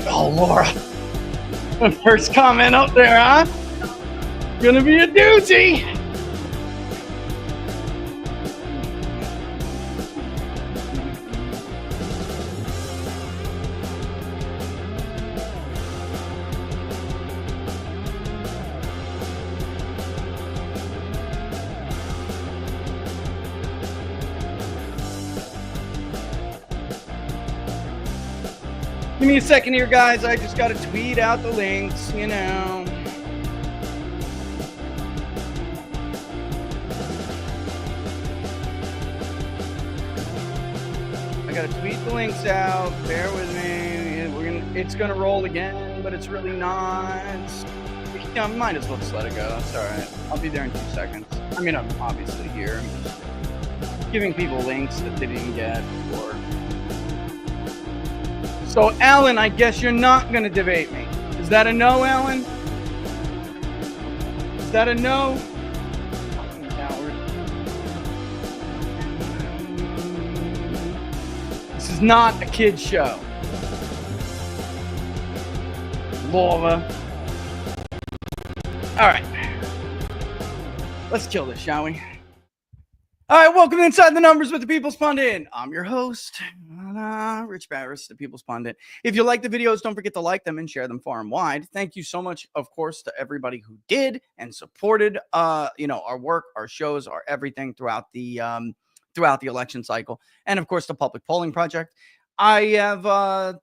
Oh, Laura. First comment up there, huh? Gonna be a doozy. Give me a second here, guys. I just got to tweet out the links, you know. I got to tweet the links out. Bear with me. It's gonna roll again, but it's really not. Yeah, might as well just let it go. It's all right. I'll be there in 2 seconds. I mean, I'm obviously here. I'm just giving people links that they didn't get before. So, Alan, I guess you're not going to debate me. Is that a no, Alan? Is that a no? Fucking coward. This is not a kid's show. Laura. All right. Let's kill this, shall we? All right, welcome to Inside the Numbers with the People's Pundit. I'm your host, Rich Barris, the People's Pundit. If you like the videos, don't forget to like them and share them far and wide. Thank you so much, of course, to everybody who did and supported, our work, our shows, our everything throughout the election cycle, and of course the Public Polling Project. I have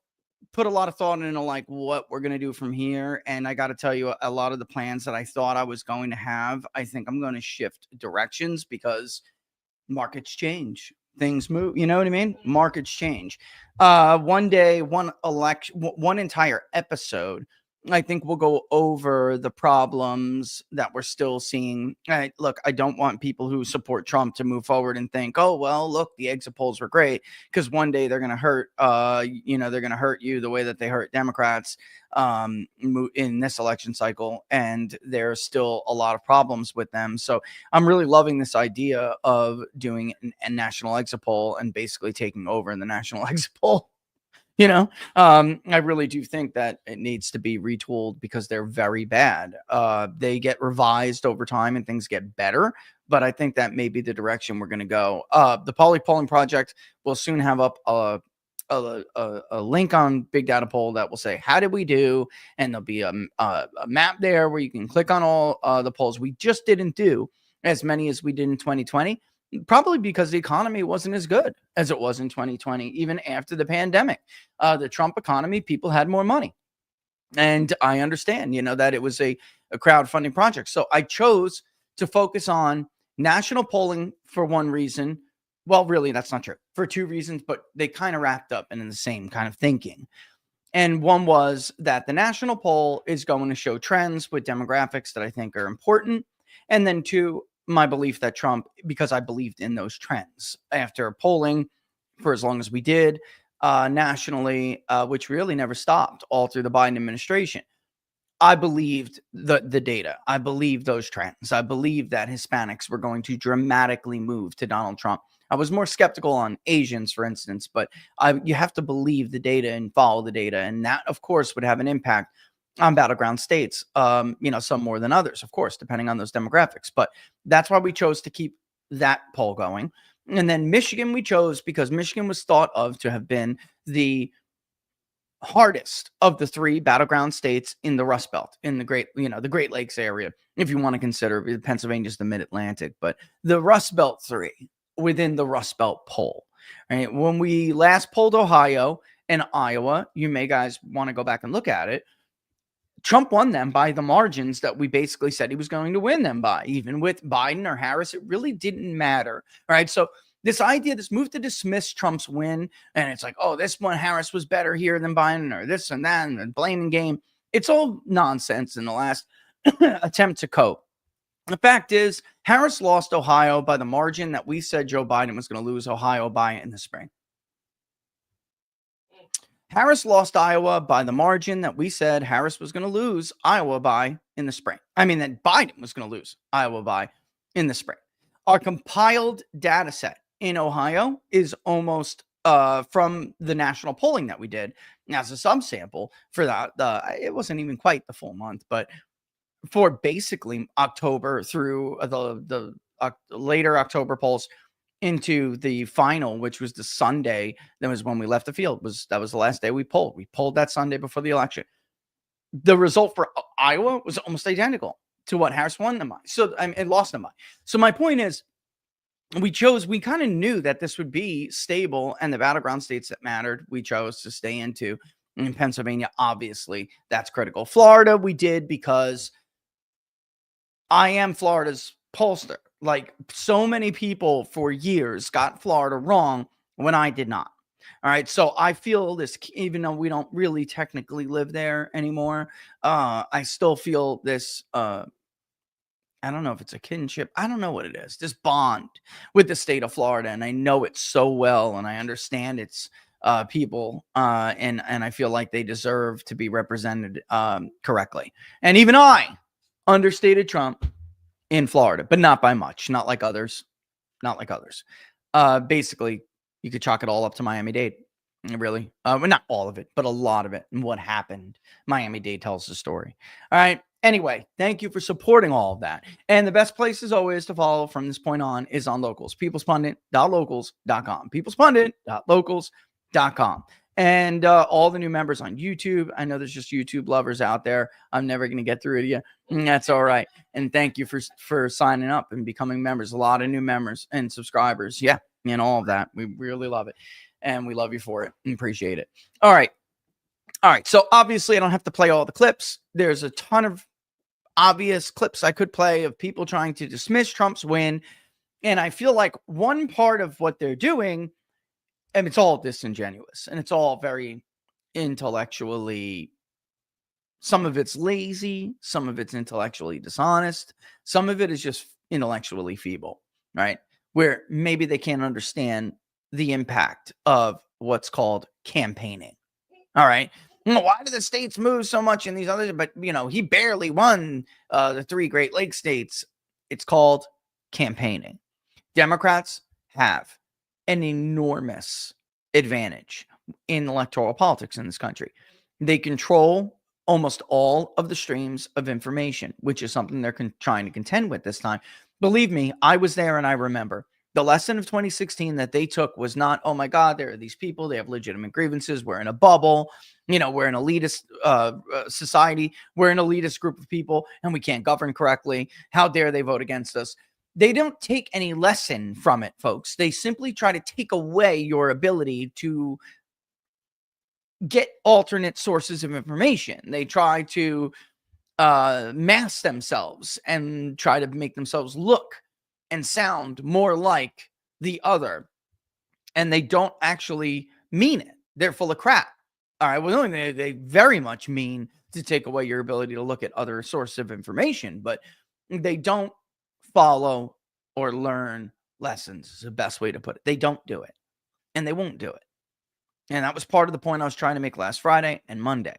put a lot of thought into like what we're going to do from here. And I got to tell you, a lot of the plans that I thought I was going to have, I think I'm going to shift directions because markets change, things move, you know what I mean? Markets change. One day, one entire episode, I think we'll go over the problems that we're still seeing. Look, I don't want people who support Trump to move forward and think, oh, well, look, the exit polls were great, because one day they're going to hurt, they're going to hurt you the way that they hurt Democrats in this election cycle. And there's still a lot of problems with them. So I'm really loving this idea of doing a national exit poll and basically taking over in the national exit poll. I really do think that it needs to be retooled because they're very bad. They get revised over time and things get better, but I think that may be the direction we're going to go. The Polling Project will soon have up a link on Big Data Poll that will say, how did we do? And there'll be a map there where you can click on all the polls. We just didn't do as many as we did in 2020. Probably because the economy wasn't as good as it was in 2020, even after the pandemic. The Trump economy, people had more money. And I understand, that it was a crowdfunding project. So I chose to focus on national polling for one reason. Well, really, that's not true. For two reasons, but they kind of wrapped up in the same kind of thinking. And one was that the national poll is going to show trends with demographics that I think are important. And then two, my belief that Trump, because I believed in those trends after polling for as long as we did nationally, which really never stopped all through the Biden administration. I believed the data. I believed those trends. I believed that Hispanics were going to dramatically move to Donald Trump. I was more skeptical on Asians, for instance, but you have to believe the data and follow the data. And that, of course, would have an impact on battleground states, some more than others, of course, depending on those demographics. But that's why we chose to keep that poll going. And then Michigan we chose because Michigan was thought of to have been the hardest of the three battleground states in the Rust Belt, in the Great Lakes area, if you want to consider Pennsylvania's the Mid-Atlantic, but the Rust Belt three within the Rust Belt poll. Right? When we last polled Ohio and Iowa, you may guys want to go back and look at it. Trump won them by the margins that we basically said he was going to win them by. Even with Biden or Harris, it really didn't matter. All right. So this idea, this move to dismiss Trump's win, and it's like, oh, this one, Harris was better here than Biden, or this and that, and the blaming game. It's all nonsense in the last attempt to cope. The fact is, Harris lost Ohio by the margin that we said Joe Biden was going to lose Ohio by in the spring. Harris lost Iowa by the margin that we said Harris was going to lose Iowa by in the spring. I mean, that Biden was going to lose Iowa by in the spring. Our compiled data set in Ohio is almost from the national polling that we did as a subsample for that. It wasn't even quite the full month, but for basically October through the later October polls into the final, which was the Sunday. That was when we left the field. That was the last day we polled. We polled that Sunday before the election. The result for Iowa was almost identical to what Harris won them by. So and lost them by. So my point is, we kind of knew that this would be stable, and the battleground states that mattered, we chose to stay into. In Pennsylvania, obviously, that's critical. Florida, we did because I am Florida's pollster. Like, so many people for years got Florida wrong when I did not. All right. So I feel this, even though we don't really technically live there anymore, I still feel this, I don't know if it's a kinship. I don't know what it is. This bond with the state of Florida. And I know it so well. And I understand its people. And I feel like they deserve to be represented correctly. And even I understated Trump in Florida, but not by much. Not like others. Basically, you could chalk it all up to Miami-Dade. Really. Well, not all of it, but a lot of it. And what happened. Miami-Dade tells the story. All right. Anyway, thank you for supporting all of that. And the best place, as always, to follow from this point on is on Locals. peoplespundit.locals.com. peoplespundit.locals.com. And all the new members on YouTube. I know there's just YouTube lovers out there. I'm never going to get through to you. That's all right. And thank you for signing up and becoming members. A lot of new members and subscribers. Yeah, and all of that. We really love it. And we love you for it and appreciate it. All right. So obviously I don't have to play all the clips. There's a ton of obvious clips I could play of people trying to dismiss Trump's win. And I feel like one part of what they're doing, and it's all disingenuous and it's all very intellectually, some of it's lazy, some of it's intellectually dishonest, some of it is just intellectually feeble, right? Where maybe they can't understand the impact of what's called campaigning. All right. Why do the states move so much in these others? But, he barely won the 3 Great Lakes states. It's called campaigning. Democrats have an enormous advantage in electoral politics in this country. They control almost all of the streams of information, which is something they're trying to contend with this time. Believe me, I was there and I remember. The lesson of 2016 that they took was not, oh my God, there are these people, they have legitimate grievances. We're in a bubble. We're an elitist society. We're an elitist group of people and we can't govern correctly. How dare they vote against us? They don't take any lesson from it, folks. They simply try to take away your ability to get alternate sources of information. They try to mask themselves and try to make themselves look and sound more like the other. And they don't actually mean it. They're full of crap. All right. Well, they very much mean to take away your ability to look at other sources of information, but they don't follow or learn lessons is the best way to put it. They don't do it and they won't do it. And that was part of the point I was trying to make last Friday and Monday.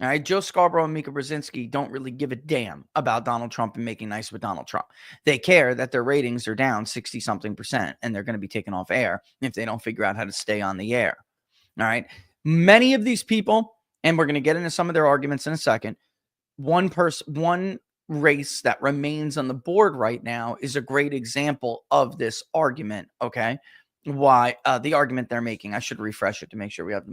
All right, Joe Scarborough and Mika Brzezinski don't really give a damn about Donald Trump and making nice with Donald Trump. They care that their ratings are down 60-something% and they're going to be taken off air if they don't figure out how to stay on the air. All right, many of these people, and we're going to get into some of their arguments in a second, one race that remains on the board right now is a great example of this argument, okay? Why the argument they're making, I should refresh it to make sure we have the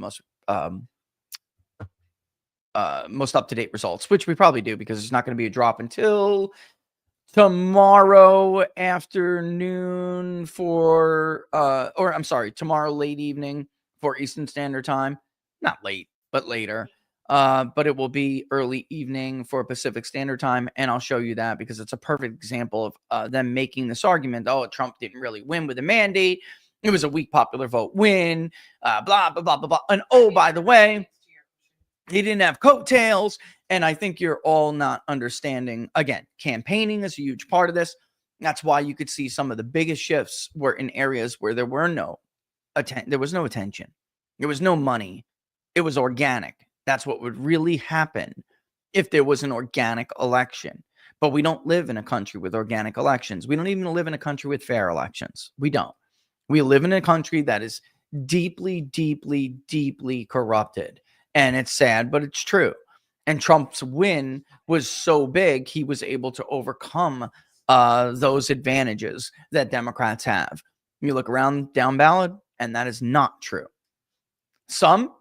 most up-to-date results, which we probably do because there's not going to be a drop until tomorrow afternoon tomorrow late evening for Eastern Standard Time. Not late, but later. But it will be early evening for Pacific Standard Time, and I'll show you that because it's a perfect example of them making this argument. Oh, Trump didn't really win with a mandate. It was a weak popular vote win, blah, blah, blah, blah, blah. And oh, by the way, he didn't have coattails. And I think you're all not understanding. Again, campaigning is a huge part of this. That's why you could see some of the biggest shifts were in areas where there was no attention. There was no money. It was organic. That's what would really happen if there was an organic election. But we don't live in a country with organic elections. We don't even live in a country with fair elections. We don't. We live in a country that is deeply, deeply, deeply corrupted. And it's sad, but it's true. And Trump's win was so big, he was able to overcome those advantages that Democrats have. You look around down ballot, and that is not true. Some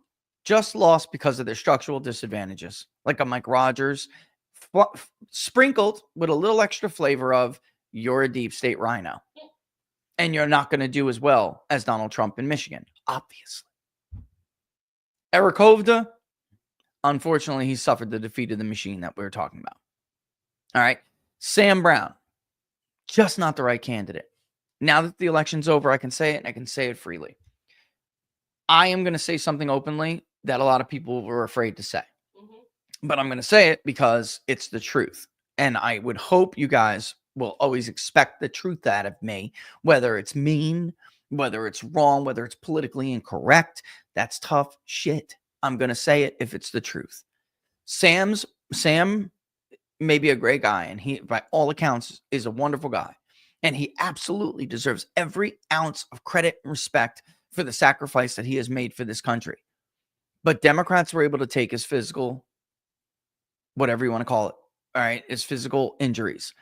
just lost because of their structural disadvantages, like a Mike Rogers, sprinkled with a little extra flavor of you're a deep state rhino. And you're not going to do as well as Donald Trump in Michigan, obviously. Eric Hovda, unfortunately, he suffered the defeat of the machine that we were talking about. All right. Sam Brown, just not the right candidate. Now that the election's over, I can say it, and I can say it freely. I am going to say something openly that a lot of people were afraid to say. But I'm going to say it because it's the truth. And I would hope you guys will always expect the truth out of me, whether it's mean, whether it's wrong, whether it's politically incorrect. That's tough shit. I'm going to say it if it's the truth. Sam may be a great guy, and he, by all accounts, is a wonderful guy. And he absolutely deserves every ounce of credit and respect for the sacrifice that he has made for this country. But Democrats were able to take his physical, whatever you want to call it, all right, his physical injuries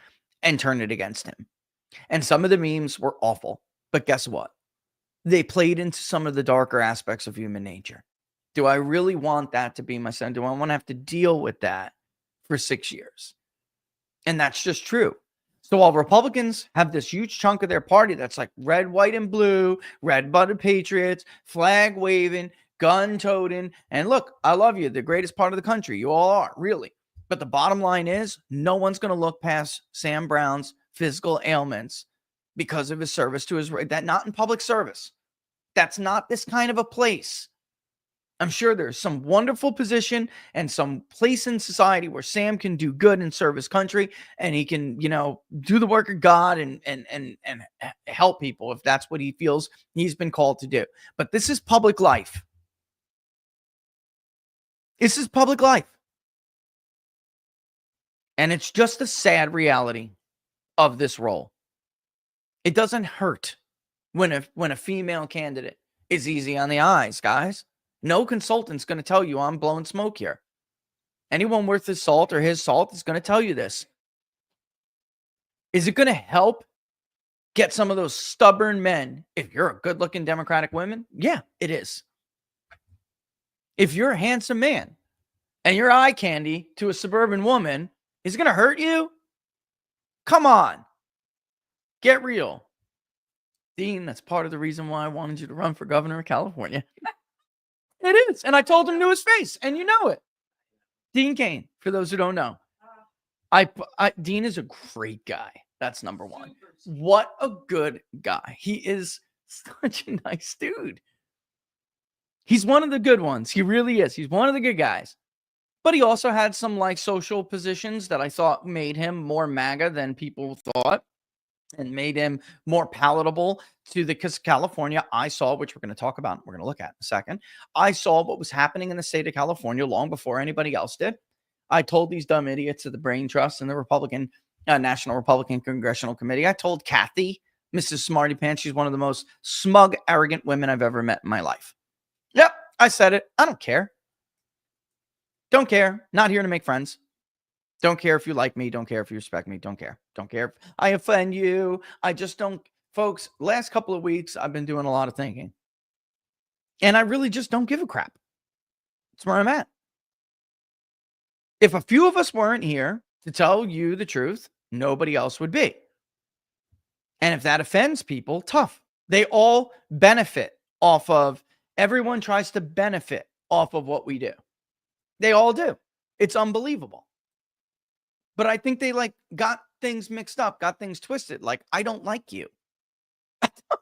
and turn it against him. And some of the memes were awful. But guess what? They played into some of the darker aspects of human nature. Do I really want that to be my son? Do I want to have to deal with that for 6 years? And that's just true. So while Republicans have this huge chunk of their party that's like red, white, and blue, red-blooded patriots, flag waving, gun toting, and look, I love you, the greatest part of the country. You all are, really. But the bottom line is, no one's going to look past Sam Brown's physical ailments because of his service to his right. That not in public service. That's not this kind of a place. I'm sure there's some wonderful position and some place in society where Sam can do good and serve his country, and he can, do the work of God and help people if that's what he feels he's been called to do. But this is public life. This is public life. And it's just a sad reality of this role. It doesn't hurt when a female candidate is easy on the eyes, guys. No consultant's going to tell you I'm blowing smoke here. Anyone worth his salt or his salt is going to tell you this. Is it going to help get some of those stubborn men if you're a good-looking Democratic woman? Yeah, it is. If you're a handsome man and you're eye candy to a suburban woman, is it going to hurt you? Come on. Get real. Dean, that's part of the reason why I wanted you to run for governor of California. It is. And I told him to his face, and you know it. Dean Cain, for those who don't know. Dean is a great guy. That's number one. What a good guy. He is such a nice dude. He's one of the good ones. He really is. He's one of the good guys. But he also had some social positions that I thought made him more MAGA than people thought, and made him more palatable to because California, I saw, which we're going to talk about, we're going to look at in a second. I saw what was happening in the state of California long before anybody else did. I told these dumb idiots of the Brain Trust and the Republican, National Republican Congressional Committee. I told Kathy, Mrs. Smarty Pants, she's one of the most smug, arrogant women I've ever met in my life. Yep, I said it. I don't care. Don't care. Not here to make friends. Don't care if you like me. Don't care if you respect me. Don't care. Don't care if I offend you. I just don't. Folks, last couple of weeks, I've been doing a lot of thinking. And I really just don't give a crap. That's where I'm at. If a few of us weren't here to tell you the truth, nobody else would be. And if that offends people, tough. They all benefit off of, everyone tries to benefit off of what we do. They all do. It's unbelievable. But I think they got things mixed up, got things twisted. I don't like you. I don't.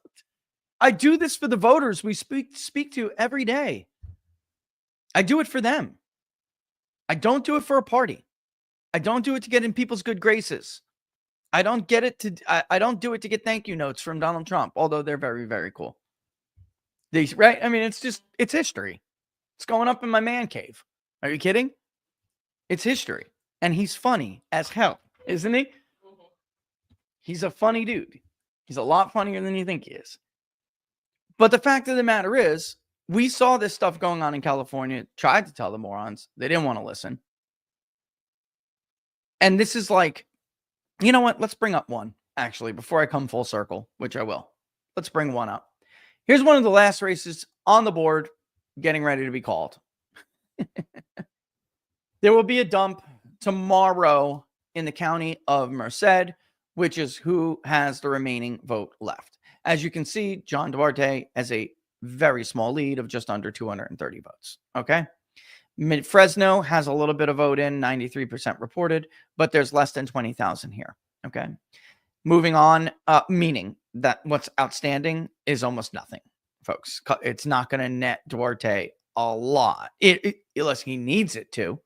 I do this for the voters we speak to every day. I do it for them. I don't do it for a party. I don't do it to get in people's good graces. I don't do it to get thank you notes from Donald Trump, although they're very, very cool. Right? I mean, it's history. It's going up in my man cave. Are you kidding? It's history. And he's funny as hell, isn't he? He's a funny dude. He's a lot funnier than you think he is. But the fact of the matter is, we saw this stuff going on in California, tried to tell the morons. They didn't want to listen. And this is like, you know what? Let's bring up one, actually, before I come full circle, which I will. Let's bring one up. Here's one of the last races on the board getting ready to be called. There will be a dump tomorrow in the county of Merced, which is who has the remaining vote left. As you can see, John Duarte has a very small lead of just under 230 votes. Okay. Fresno has a little bit of vote in, 93% reported, but there's less than 20,000 here. Okay. Moving on, meaning that what's outstanding is almost nothing, folks. It's not going to net Duarte a lot, unless he needs it to,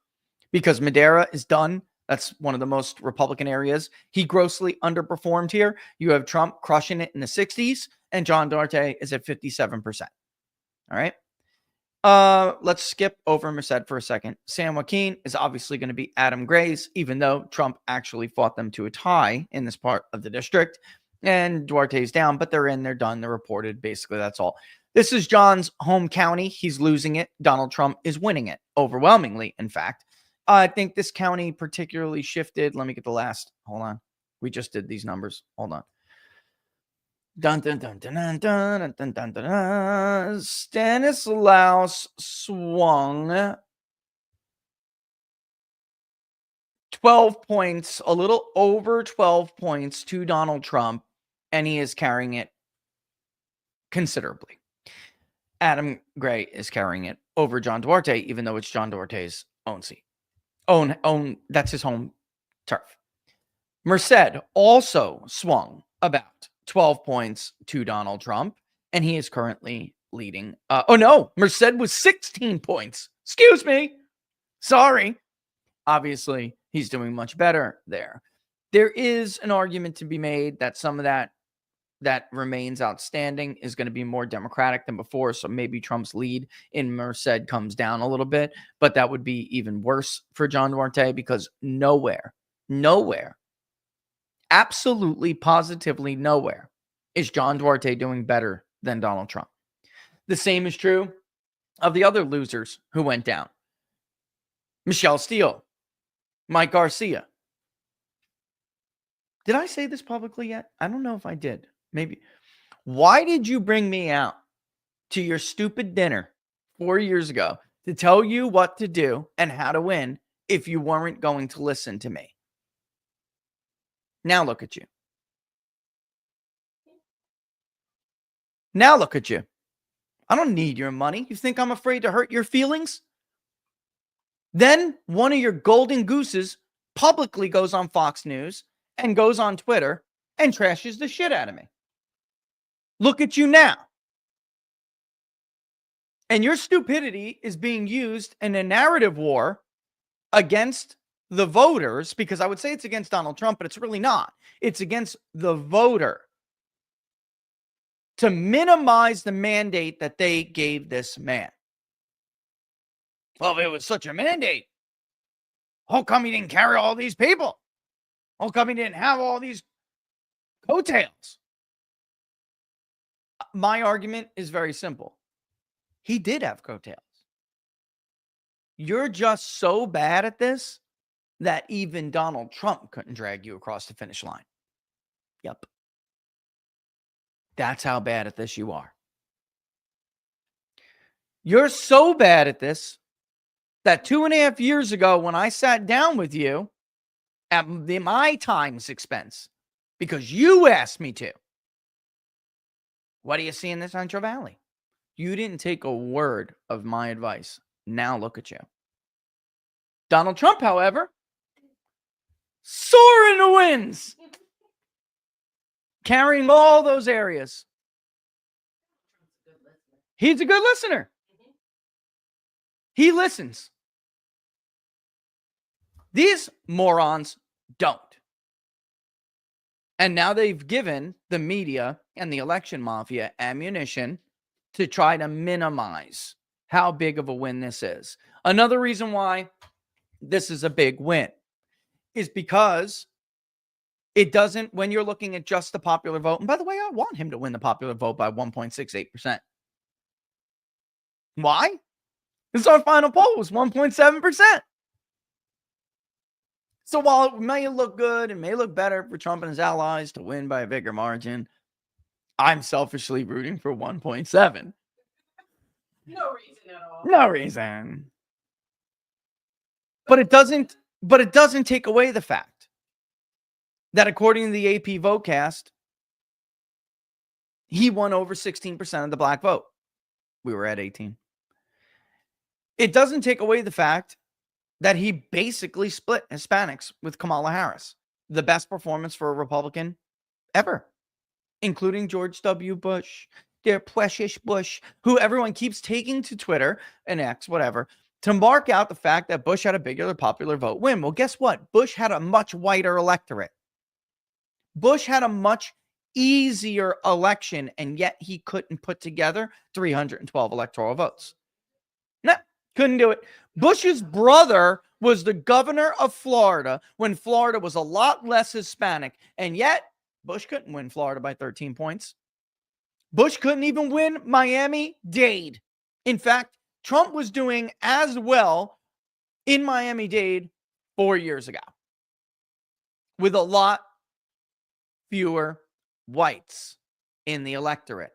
because Madera is done. That's one of the most Republican areas. He grossly underperformed here. You have Trump crushing it in the 60s, and John Duarte is at 57%. All right. Let's skip over Merced for a second. San Joaquin is obviously going to be Adam Gray's, even though Trump actually fought them to a tie in this part of the district. And Duarte's down, but they're in, they're done, they're reported. Basically, that's all. This is John's home county. He's losing it. Donald Trump is winning it overwhelmingly, in fact. I think this county particularly shifted. Let me get the last. Hold on. We just did these numbers. Hold on. Dun, dun, dun, dun, dun, dun, dun, dun, dun, dun. Stanislaus swung 12 points, a little over 12 points to Donald Trump, and he is carrying it considerably. Adam Gray is carrying it over John Duarte, even though it's John Duarte's own seat. That's his home turf. Merced also swung about 12 points to Donald Trump, and he is currently leading. Merced was 16 points. Excuse me. Sorry. Obviously, he's doing much better there. There is an argument to be made that some of that remains outstanding is going to be more Democratic than before. So maybe Trump's lead in Merced comes down a little bit, but that would be even worse for John Duarte, because nowhere, absolutely positively nowhere is John Duarte doing better than Donald Trump. The same is true of the other losers who went down. Michelle Steele, Mike Garcia. Did I say this publicly yet? I don't know if I did. Maybe. Why did you bring me out to your stupid dinner 4 years ago to tell you what to do and how to win if you weren't going to listen to me? Now look at you. Now look at you. I don't need your money. You think I'm afraid to hurt your feelings? Then one of your golden gooses publicly goes on Fox News and goes on Twitter and trashes the shit out of me. Look at you now. And your stupidity is being used in a narrative war against the voters, because I would say it's against Donald Trump, but it's really not. It's against the voter, to minimize the mandate that they gave this man. Well, if it was such a mandate, how come he didn't carry all these people? How come he didn't have all these coattails? My argument is very simple. He did have coattails. You're just so bad at this that even Donald Trump couldn't drag you across the finish line. Yep. That's how bad at this you are. You're so bad at this that 2.5 years ago, when I sat down with you at my time's expense, because you asked me to, what do you see in the Central Valley? You didn't take a word of my advice. Now look at you. Donald Trump, however, soaring in the winds, carrying all those areas. He's a good listener. He listens. These morons don't. And now they've given the media and the election mafia ammunition to try to minimize how big of a win this is. Another reason why this is a big win is because It doesn't, when you're looking at just the popular vote, and by the way, I want him to win the popular vote by 1.68%. Why? Because our final poll was 1.7%. So while it may look good and may look better for Trump and his allies to win by a bigger margin, I'm selfishly rooting for 1.7. No reason at all. No reason. But it doesn't take away the fact that according to the AP Votecast, he won over 16% of the black vote. We were at 18. It doesn't take away the fact that he basically split Hispanics with Kamala Harris, the best performance for a Republican ever, including George W. Bush, their precious Bush, who everyone keeps taking to Twitter and X, whatever, to mark out the fact that Bush had a bigger popular vote win. Well, guess what? Bush had a much whiter electorate. Bush had a much easier election, and yet he couldn't put together 312 electoral votes. No, couldn't do it. Bush's brother was the governor of Florida when Florida was a lot less Hispanic, and yet Bush couldn't win Florida by 13 points. Bush couldn't even win Miami-Dade. In fact, Trump was doing as well in Miami-Dade 4 years ago with a lot fewer whites in the electorate.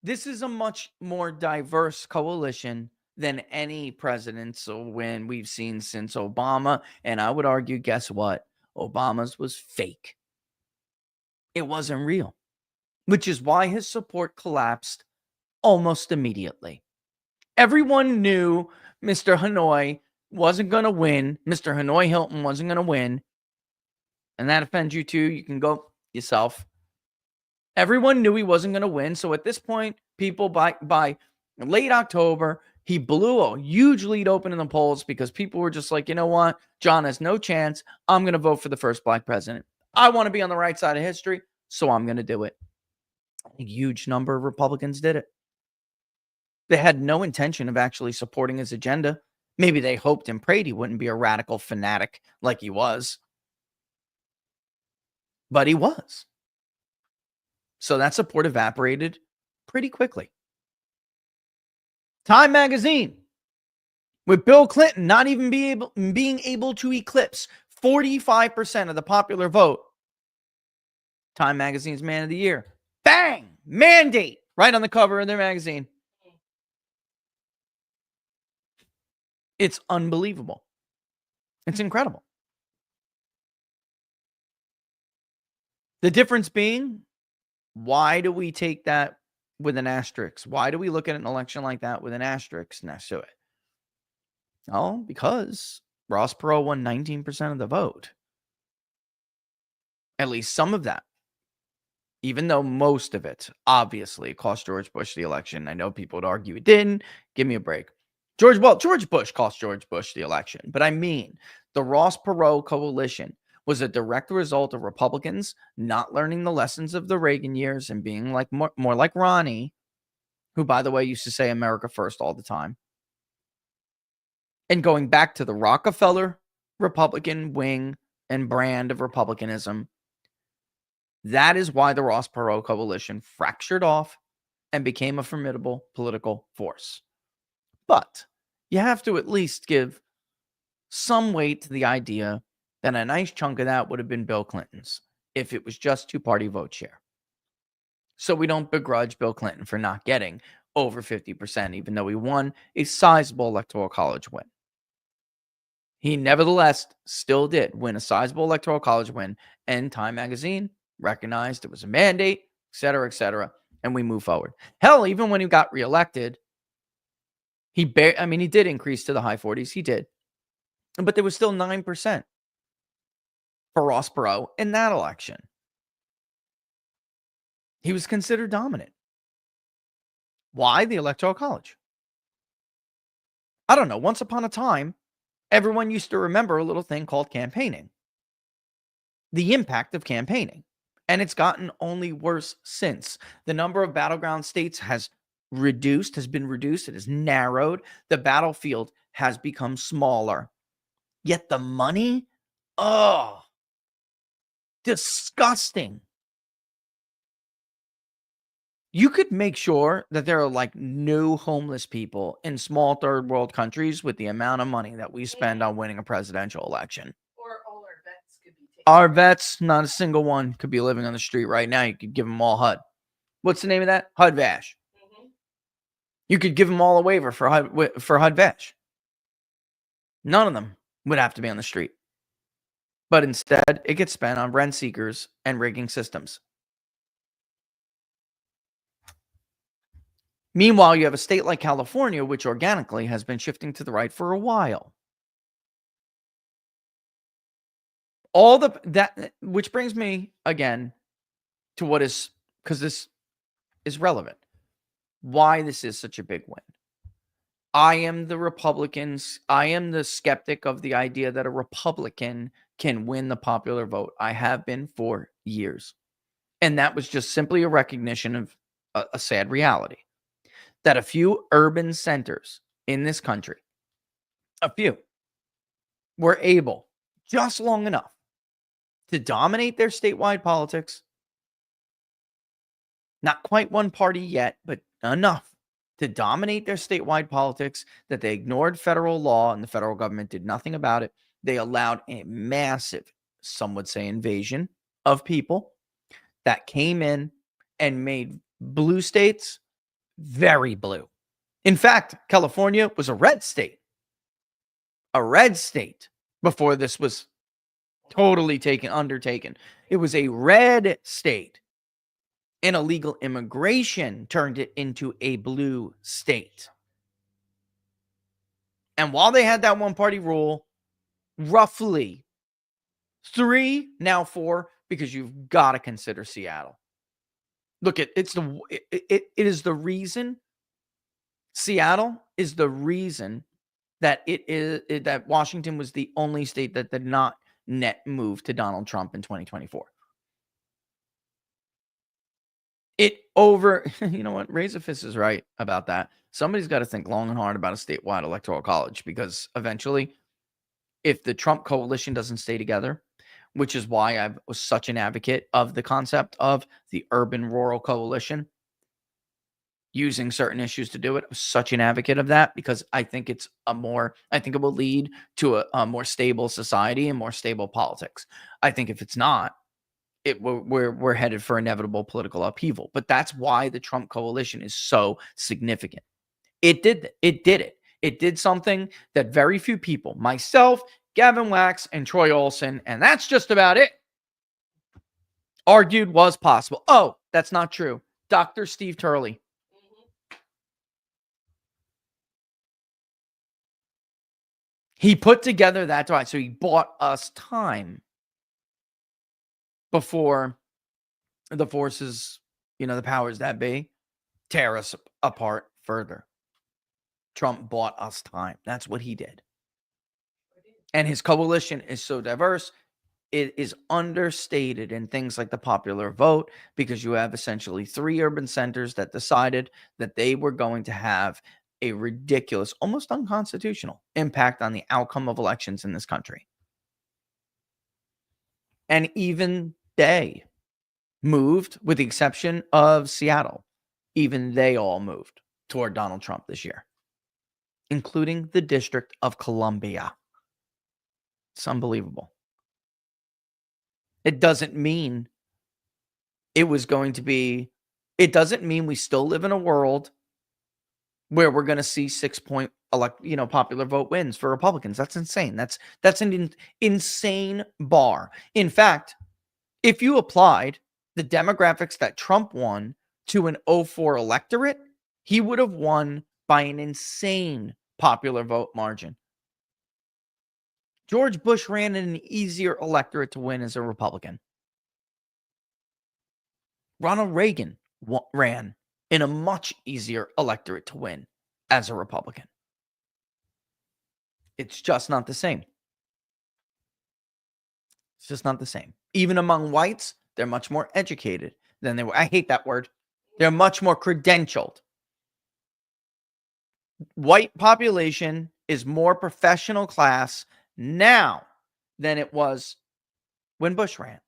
This is a much more diverse coalition than any presidential win we've seen since Obama. And I would argue, guess what? Obama's was fake. It wasn't real, which is why his support collapsed almost immediately. Everyone knew Mr. Hanoi wasn't going to win. Mr. Hanoi Hilton wasn't going to win. And that offends you too. You can go yourself. Everyone knew he wasn't going to win. So at this point, people by late October, he blew a huge lead open in the polls because people were just like, you know what? John has no chance. I'm going to vote for the first black president. I want to be on the right side of history, so I'm going to do it. A huge number of Republicans did it. They had no intention of actually supporting his agenda. Maybe they hoped and prayed he wouldn't be a radical fanatic like he was. But he was. So that support evaporated pretty quickly. Time magazine, with Bill Clinton not even being able to eclipse 45% of the popular vote. Time magazine's Man of the Year. Bang! Mandate! Right on the cover of their magazine. It's unbelievable. It's incredible. The difference being, why do we take that with an asterisk? Why do we look at an election like that with an asterisk next to it? Oh, because Ross Perot won 19% of the vote. At least some of that. Even though most of it, obviously, cost George Bush the election. I know people would argue it didn't. Give me a break. George Bush cost George Bush the election. But I mean, the Ross Perot coalition was a direct result of Republicans not learning the lessons of the Reagan years and being like more like Ronnie, who, by the way, used to say America first all the time, and going back to the Rockefeller Republican wing and brand of Republicanism. That is why the Ross Perot coalition fractured off and became a formidable political force. But you have to at least give some weight to the idea that a nice chunk of that would have been Bill Clinton's if it was just two-party vote share. So we don't begrudge Bill Clinton for not getting over 50%, even though he won a sizable electoral college win. He nevertheless still did win a sizable electoral college win, and Time magazine recognized it was a mandate, et cetera, and we move forward. Hell, even when he got reelected, he did increase to the high 40s. He did. But there was still 9% for Ross Perot in that election. He was considered dominant. Why? The Electoral College. I don't know. Once upon a time, everyone used to remember a little thing called campaigning. The impact of campaigning. And it's gotten only worse since. The number of battleground states has been reduced. It has narrowed. The battlefield has become smaller. Yet the money, oh, disgusting. You could make sure that there are like no homeless people in small third world countries with the amount of money that we spend on winning a presidential election. Or all our vets could be taken. Our vets, not a single one could be living on the street right now. You could give them all HUD. What's the name of that? HUD Vash. You could give them all a waiver for HUD Vash. None of them would have to be on the street. But instead, it gets spent on rent seekers and rigging systems. Meanwhile, you have a state like California, which organically has been shifting to the right for a while. Which brings me again to what is, because this is relevant, why this is such a big win. I am the skeptic of the idea that a Republican can win the popular vote. I have been for years. And that was just simply a recognition of a sad reality. That a few urban centers in this country, a few, were able, just long enough, to dominate their statewide politics. Not quite one party yet, but enough to dominate their statewide politics that they ignored federal law and the federal government did nothing about it. They allowed a massive, some would say, invasion of people that came in and made blue states very blue. In fact, California was a red state before this was totally undertaken. It was a red state. And illegal immigration turned it into a blue state. And while they had that one-party rule, roughly 3, now 4, because you've got to consider Seattle. Look, it is the reason. Seattle is the reason that that Washington was the only state that did not net move to Donald Trump in 2024. You know what? Razorfist is right about that. Somebody's got to think long and hard about a statewide electoral college, because eventually, if the Trump coalition doesn't stay together, which is why I was such an advocate of the concept of the urban-rural coalition, using certain issues to do it. I was such an advocate of that because I think it will lead to a more stable society and more stable politics. I think if it's not, we're headed for inevitable political upheaval. But that's why the Trump coalition is so significant. It did it. It did something that very few people, myself, Gavin Wax, and Troy Olson, and that's just about it, argued was possible. Oh, that's not true. Dr. Steve Turley. He put together that device. So he bought us time before the forces, the powers that be, tear us apart further. Trump bought us time. That's what he did. And his coalition is so diverse, it is understated in things like the popular vote, because you have essentially 3 urban centers that decided that they were going to have a ridiculous, almost unconstitutional impact on the outcome of elections in this country. And even they moved, with the exception of Seattle, even they all moved toward Donald Trump this year, including the District of Columbia. It's unbelievable. It doesn't mean it doesn't mean we still live in a world where we're going to see 6-point popular vote wins for Republicans. That's insane. That's an insane bar. In fact, if you applied the demographics that Trump won to an 2004 electorate, he would have won by an insane popular vote margin. George Bush ran in an easier electorate to win as a Republican. Ronald Reagan ran in a much easier electorate to win as a Republican. It's just not the same. It's just not the same. Even among whites, they're much more educated than they were. I hate that word. They're much more credentialed. White population is more professional class now than it was when Bush ran.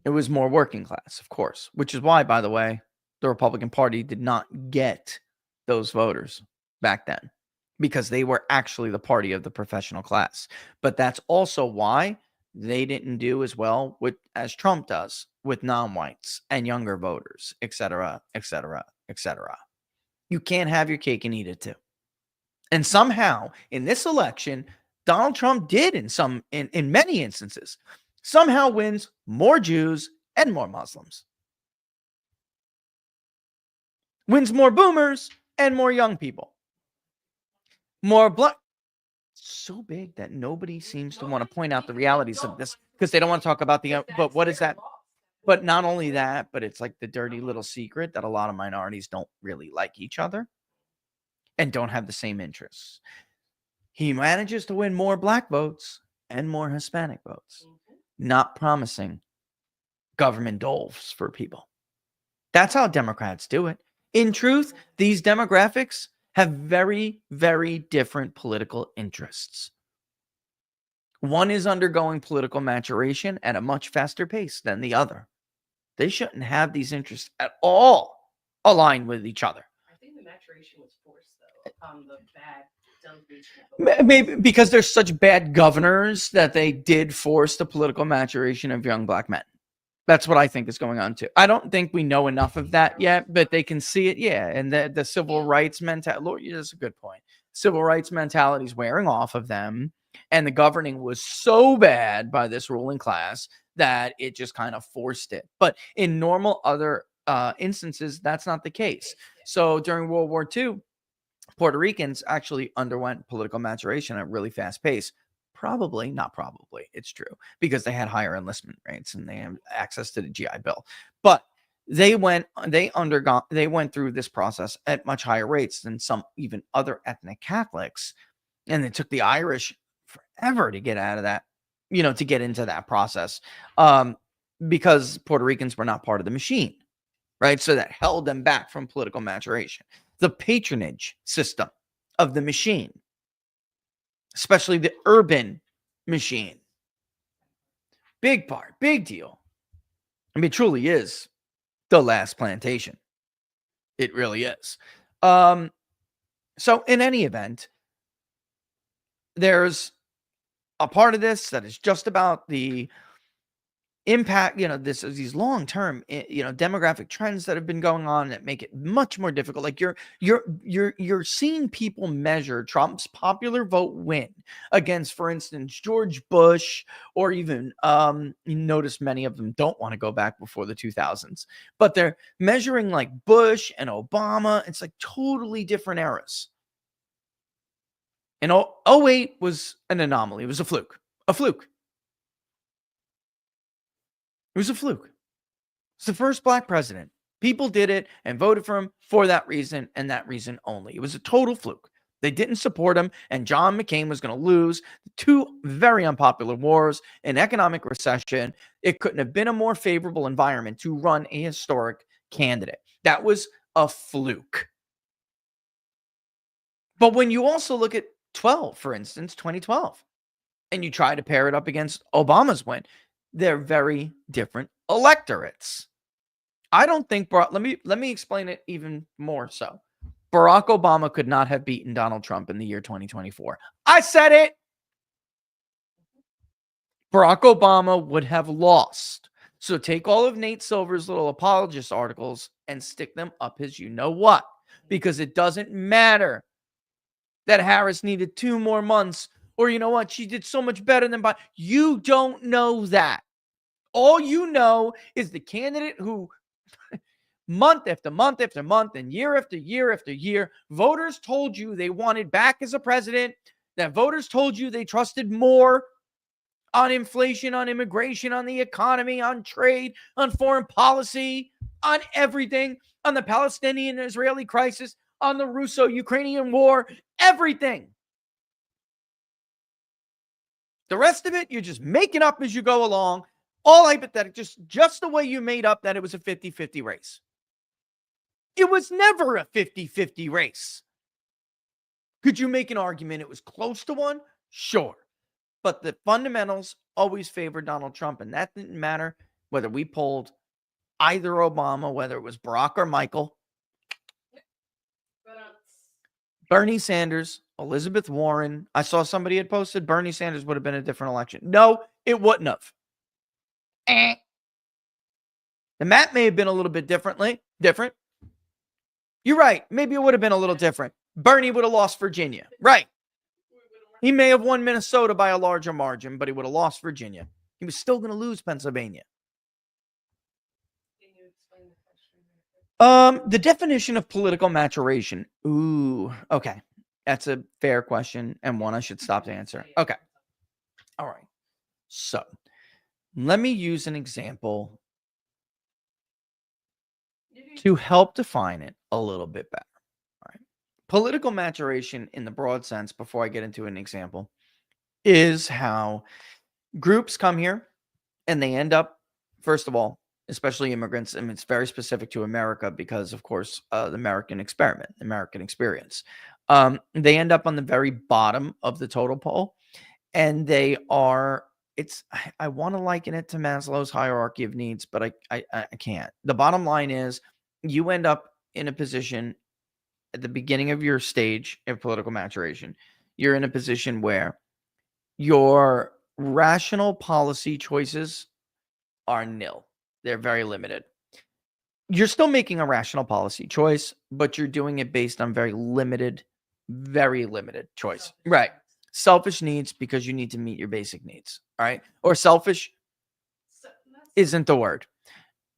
It was more working class, of course, which is why, by the way, the Republican Party did not get those voters back then, because they were actually the party of the professional class. But that's also why they didn't do as well as Trump does with non-whites and younger voters, etc., etc., etc. You can't have your cake and eat it too. And somehow in this election, Donald Trump did in many instances somehow wins more Jews and more Muslims. Wins more boomers and more young people. More black. So big that nobody seems to want to point out the realities of this, because they don't want to talk about but what is that? But not only that, but it's like the dirty little secret that a lot of minorities don't really like each other and don't have the same interests. He manages to win more black votes and more Hispanic votes, not promising government doles for people. That's how Democrats do it. In truth, these demographics have very, very different political interests. One is undergoing political maturation at a much faster pace than the other. They shouldn't have these interests at all aligned with each other. I think the maturation was forced, though, upon the bad delegation. Maybe because there's such bad governors that they did force the political maturation of young black men. That's what I think is going on too. I don't think we know enough of that yet, but they can see it. Yeah. And the civil rights mentality, that's a good point. Civil rights mentality is wearing off of them. And the governing was so bad by this ruling class that it just kind of forced it. But in normal other instances, that's not the case. So during World War II, Puerto Ricans actually underwent political maturation at a really fast pace. Not probably, it's true, because they had higher enlistment rates and they had access to the GI Bill. But they went through this process at much higher rates than some even other ethnic Catholics. And it took the Irish forever to get out of that, to get into that process, because Puerto Ricans were not part of the machine, right? So that held them back from political maturation. The patronage system of the machine, especially the urban machine. Big part, big deal. I mean, it truly is the last plantation. It really is. So in any event, there's a part of this that is just about the impact, these long-term, demographic trends that have been going on that make it much more difficult. Like you're seeing people measure Trump's popular vote win against, for instance, George Bush, or even you notice many of them don't want to go back before the 2000s, but they're measuring like Bush and Obama. It's like totally different eras. And 08 was an anomaly. It was a fluke. It was a fluke. It's the first black president. People did it and voted for him for that reason and that reason only. It was a total fluke. They didn't support him, and John McCain was going to lose 2 very unpopular wars, an economic recession. It couldn't have been a more favorable environment to run a historic candidate. That was a fluke. But when you also look at 2012, and you try to pair it up against Obama's win, they're very different electorates. I don't think, let me explain it even more so. Barack Obama could not have beaten Donald Trump in the year 2024. I said it. Barack Obama would have lost. So take all of Nate Silver's little apologist articles and stick them up his you-know-what. Because it doesn't matter that Harris needed 2 more months, or you know what, she did so much better than Biden. You don't know that. All you know is the candidate who month after month after month and year after year after year, voters told you they wanted back as a president, that voters told you they trusted more on inflation, on immigration, on the economy, on trade, on foreign policy, on everything, on the Palestinian-Israeli crisis, on the Russo-Ukrainian war, everything. The rest of it, you're just making up as you go along, all hypothetical, just the way you made up that it was a 50-50 race. It was never a 50-50 race. Could you make an argument it was close to one? Sure. But the fundamentals always favored Donald Trump, and that didn't matter whether we polled either Obama, whether it was Barack or Michael, Bernie Sanders, Elizabeth Warren. I saw somebody had posted Bernie Sanders would have been a different election. No, it wouldn't have. The map may have been a little bit different. You're right. Maybe it would have been a little different. Bernie would have lost Virginia. Right. He may have won Minnesota by a larger margin, but he would have lost Virginia. He was still going to lose Pennsylvania. The definition of political maturation. Ooh, okay. That's a fair question and one I should stop to answer. Okay. All right. So let me use an example to help define it a little bit better. All right. Political maturation in the broad sense, before I get into an example, is how groups come here and they end up, first of all, especially immigrants, and it's very specific to America because, of course, the American experiment, American experience. They end up on the very bottom of the total poll, and they are, I want to liken it to Maslow's hierarchy of needs, but I can't. The bottom line is you end up in a position at the beginning of your stage of political maturation. You're in a position where your rational policy choices are nil. They're very limited. You're still making a rational policy choice, but you're doing it based on very limited choice. Right. Selfish needs because you need to meet your basic needs. All right. Or selfish isn't the word.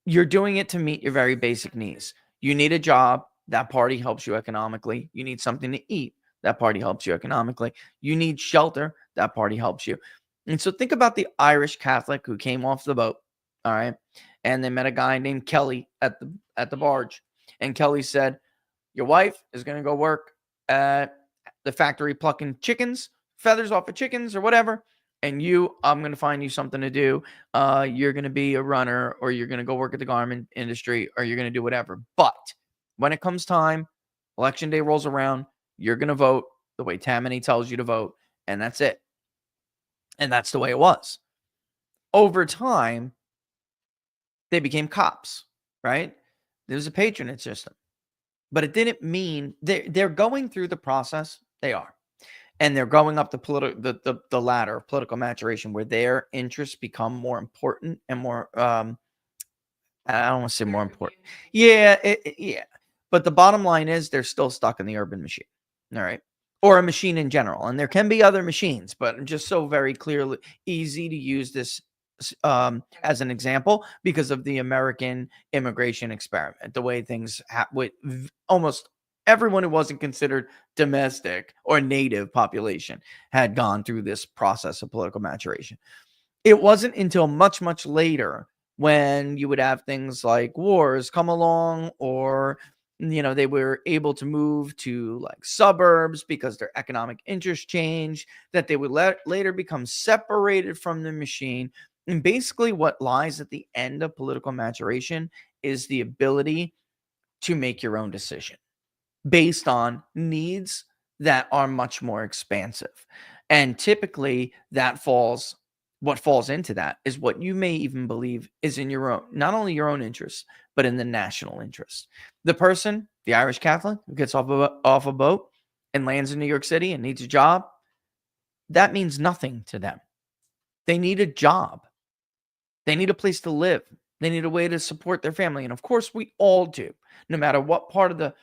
You're doing it to meet your very basic needs. You need a job. That party helps you economically. You need something to eat. That party helps you economically. You need shelter. That party helps you. And so think about the Irish Catholic who came off the boat. All right. And they met a guy named Kelly at the barge. And Kelly said, your wife is going to go work at the factory plucking chickens, feathers off of chickens or whatever. And I'm going to find you something to do. You're going to be a runner, or you're going to go work at the garment industry, or you're going to do whatever. But when it comes time, election day rolls around, you're going to vote the way Tammany tells you to vote. And that's it. And that's the way it was. Over time, they became cops, right? There was a patronage system, but it didn't mean they're going through the process. They are, and they're going up the ladder of political maturation, where their interests become more important and more. I don't want to say more important. Yeah, yeah. But the bottom line is they're still stuck in the urban machine. All right. Or a machine in general. And there can be other machines, but just so very clearly easy to use this as an example because of the American immigration experiment, the way things with almost everyone who wasn't considered domestic or native population had gone through this process of political maturation. It wasn't until much, much later when you would have things like wars come along, or they were able to move to like suburbs because their economic interest changed, that they would later become separated from the machine. And basically what lies at the end of political maturation is the ability to make your own decision based on needs that are much more expansive. And typically what falls into that is what you may even believe is in your own, not only your own interests, but in the national interest. The person, the Irish Catholic who gets off a boat and lands in New York City and needs a job, that means nothing to them. They need a job. They need a place to live. They need a way to support their family. And of course, we all do, no matter what part of the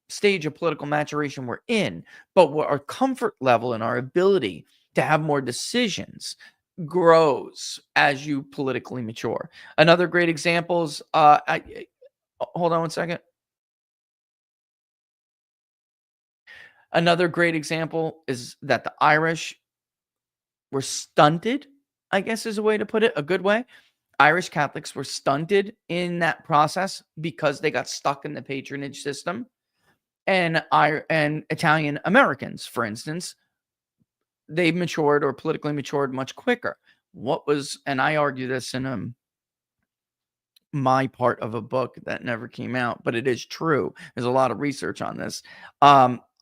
stage of political maturation we're in. But our comfort level and our ability to have more decisions grows as you politically mature. Another great example is, hold on one second. Another great example is that the Irish were stunted, I guess is a way to put it, a good way. Irish Catholics were stunted in that process because they got stuck in the patronage system. And Italian Americans, for instance, they matured or politically matured much quicker. And I argue this in my part of a book that never came out, but it is true. There's a lot of research on this.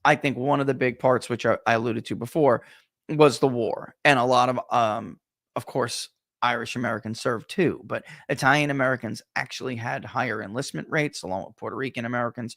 I think one of the big parts, which I alluded to before, was the war. And a lot of course, Irish Americans served too, but Italian Americans actually had higher enlistment rates along with Puerto Rican Americans.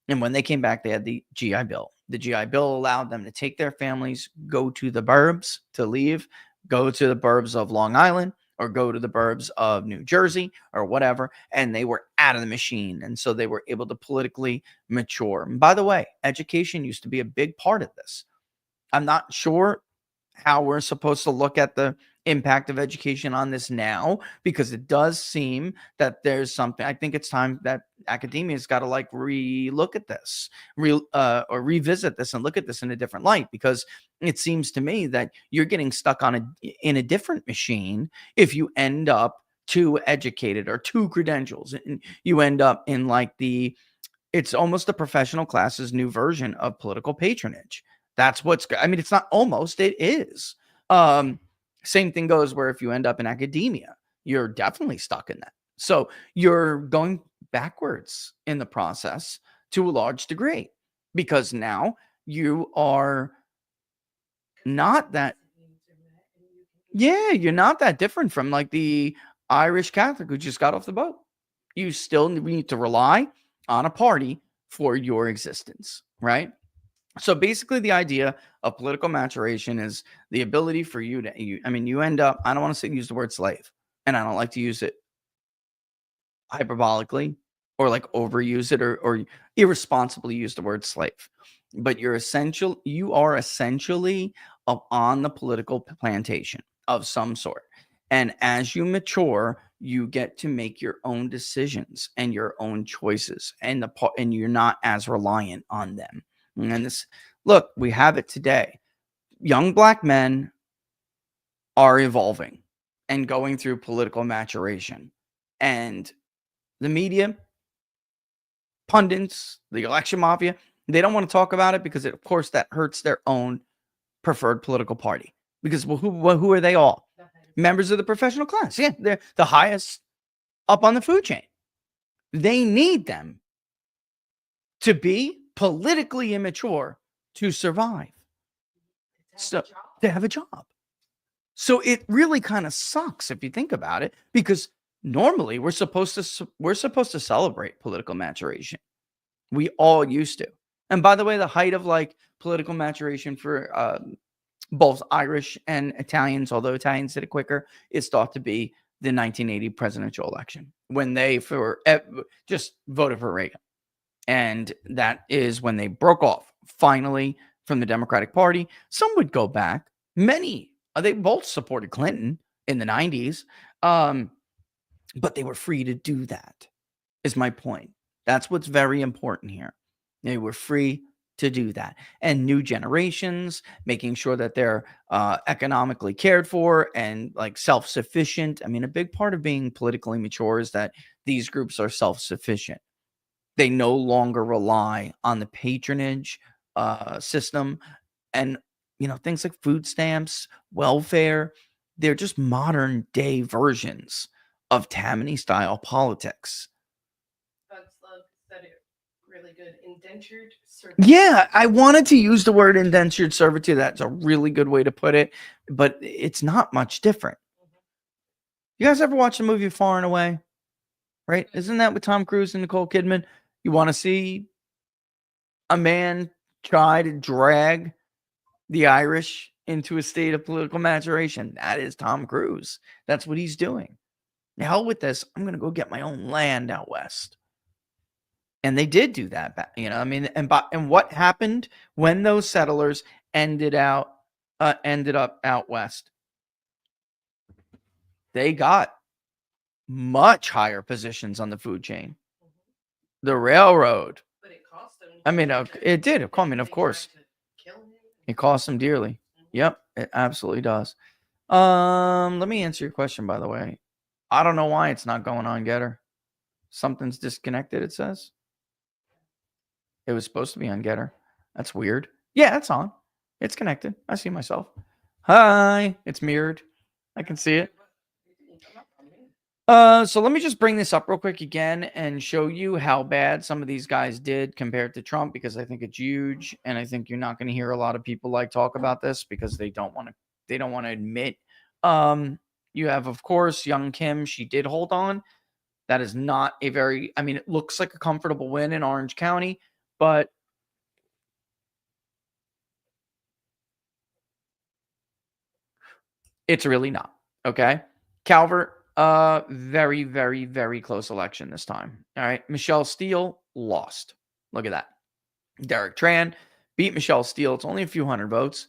And when they came back, they had the GI Bill. The GI Bill allowed them to take their families, go to the burbs to leave, go to the burbs of Long Island or go to the burbs of New Jersey or whatever. And they were out of the machine. And so they were able to politically mature. And by the way, education used to be a big part of this. I'm not sure how we're supposed to look at the impact of education on this now, because it does seem that there's something. I think it's time that academia's got to like re-look at this, or revisit this and look at this in a different light, because it seems to me that you're getting stuck in a different machine if you end up too educated or too credentials, and you end up in like it's almost a professional class's new version of political patronage. That's I mean, it's not almost, it is. Same thing goes where if you end up in academia, you're definitely stuck in that. So you're going backwards in the process to a large degree, because now you are not that, yeah, you're not that different from like the Irish Catholic who just got off the boat. You still need to rely on a party for your existence, right? So basically, the idea of political maturation is the ability for you to, you end up, I don't want to use the word slave, and I don't like to use it hyperbolically or like overuse it or irresponsibly use the word slave. But you are essentially on the political plantation of some sort. And as you mature, you get to make your own decisions and your own choices, and you're not as reliant on them. And look, we have it today. Young Black men are evolving and going through political maturation. And the media, pundits, the election mafia, they don't want to talk about it because, of course, that hurts their own preferred political party. Because who are they all? Members of the professional class. Yeah, they're the highest up on the food chain. They need them to be politically immature to survive. So to have a job. So it really kind of sucks if you think about it, because normally we're supposed to celebrate political maturation. We all used to. And by the way, the height of like political maturation for both Irish and Italians, although Italians did it quicker, is thought to be the 1980 presidential election, when they just voted for Reagan. And that is when they broke off finally from the Democratic Party. Some would go back. Many, they both supported Clinton in the 90s. But they were free to do that, is my point. That's what's very important here. They were free to do that. And new generations, making sure that they're economically cared for and like self-sufficient. I mean, a big part of being politically mature is that these groups are self-sufficient. They no longer rely on the patronage system and, things like food stamps, welfare. They're just modern day versions of Tammany style politics. Said it really good. Indentured servitude. Yeah, I wanted to use the word indentured servitude. That's a really good way to put it, but it's not much different. You guys ever watch the movie Far and Away? Right? Isn't that with Tom Cruise and Nicole Kidman? You want to see a man try to drag the Irish into a state of political maturation? That is Tom Cruise. That's what he's doing. The hell with this. I'm going to go get my own land out west. And they did do that. And what happened when those settlers ended up out west? They got much higher positions on the food chain. The railroad. But it cost them. It did. Of course. It cost them dearly. Yep, it absolutely does. Let me answer your question, by the way. I don't know why it's not going on Getter. Something's disconnected, it says. It was supposed to be on Getter. That's weird. Yeah, it's on. It's connected. I see myself. Hi. It's mirrored. I can see it. So let me just bring this up real quick again and show you how bad some of these guys did compared to Trump, because I think it's huge, and I think you're not going to hear a lot of people like talk about this because they don't want to admit. You have, of course, young Kim. She did hold on. That is not a very, I mean, it looks like a comfortable win in Orange County, but it's really not. Okay. Calvert, very, very, very close election this time. All right. Michelle Steele lost. Look at that. Derek Tran beat Michelle Steele. It's only a few hundred votes.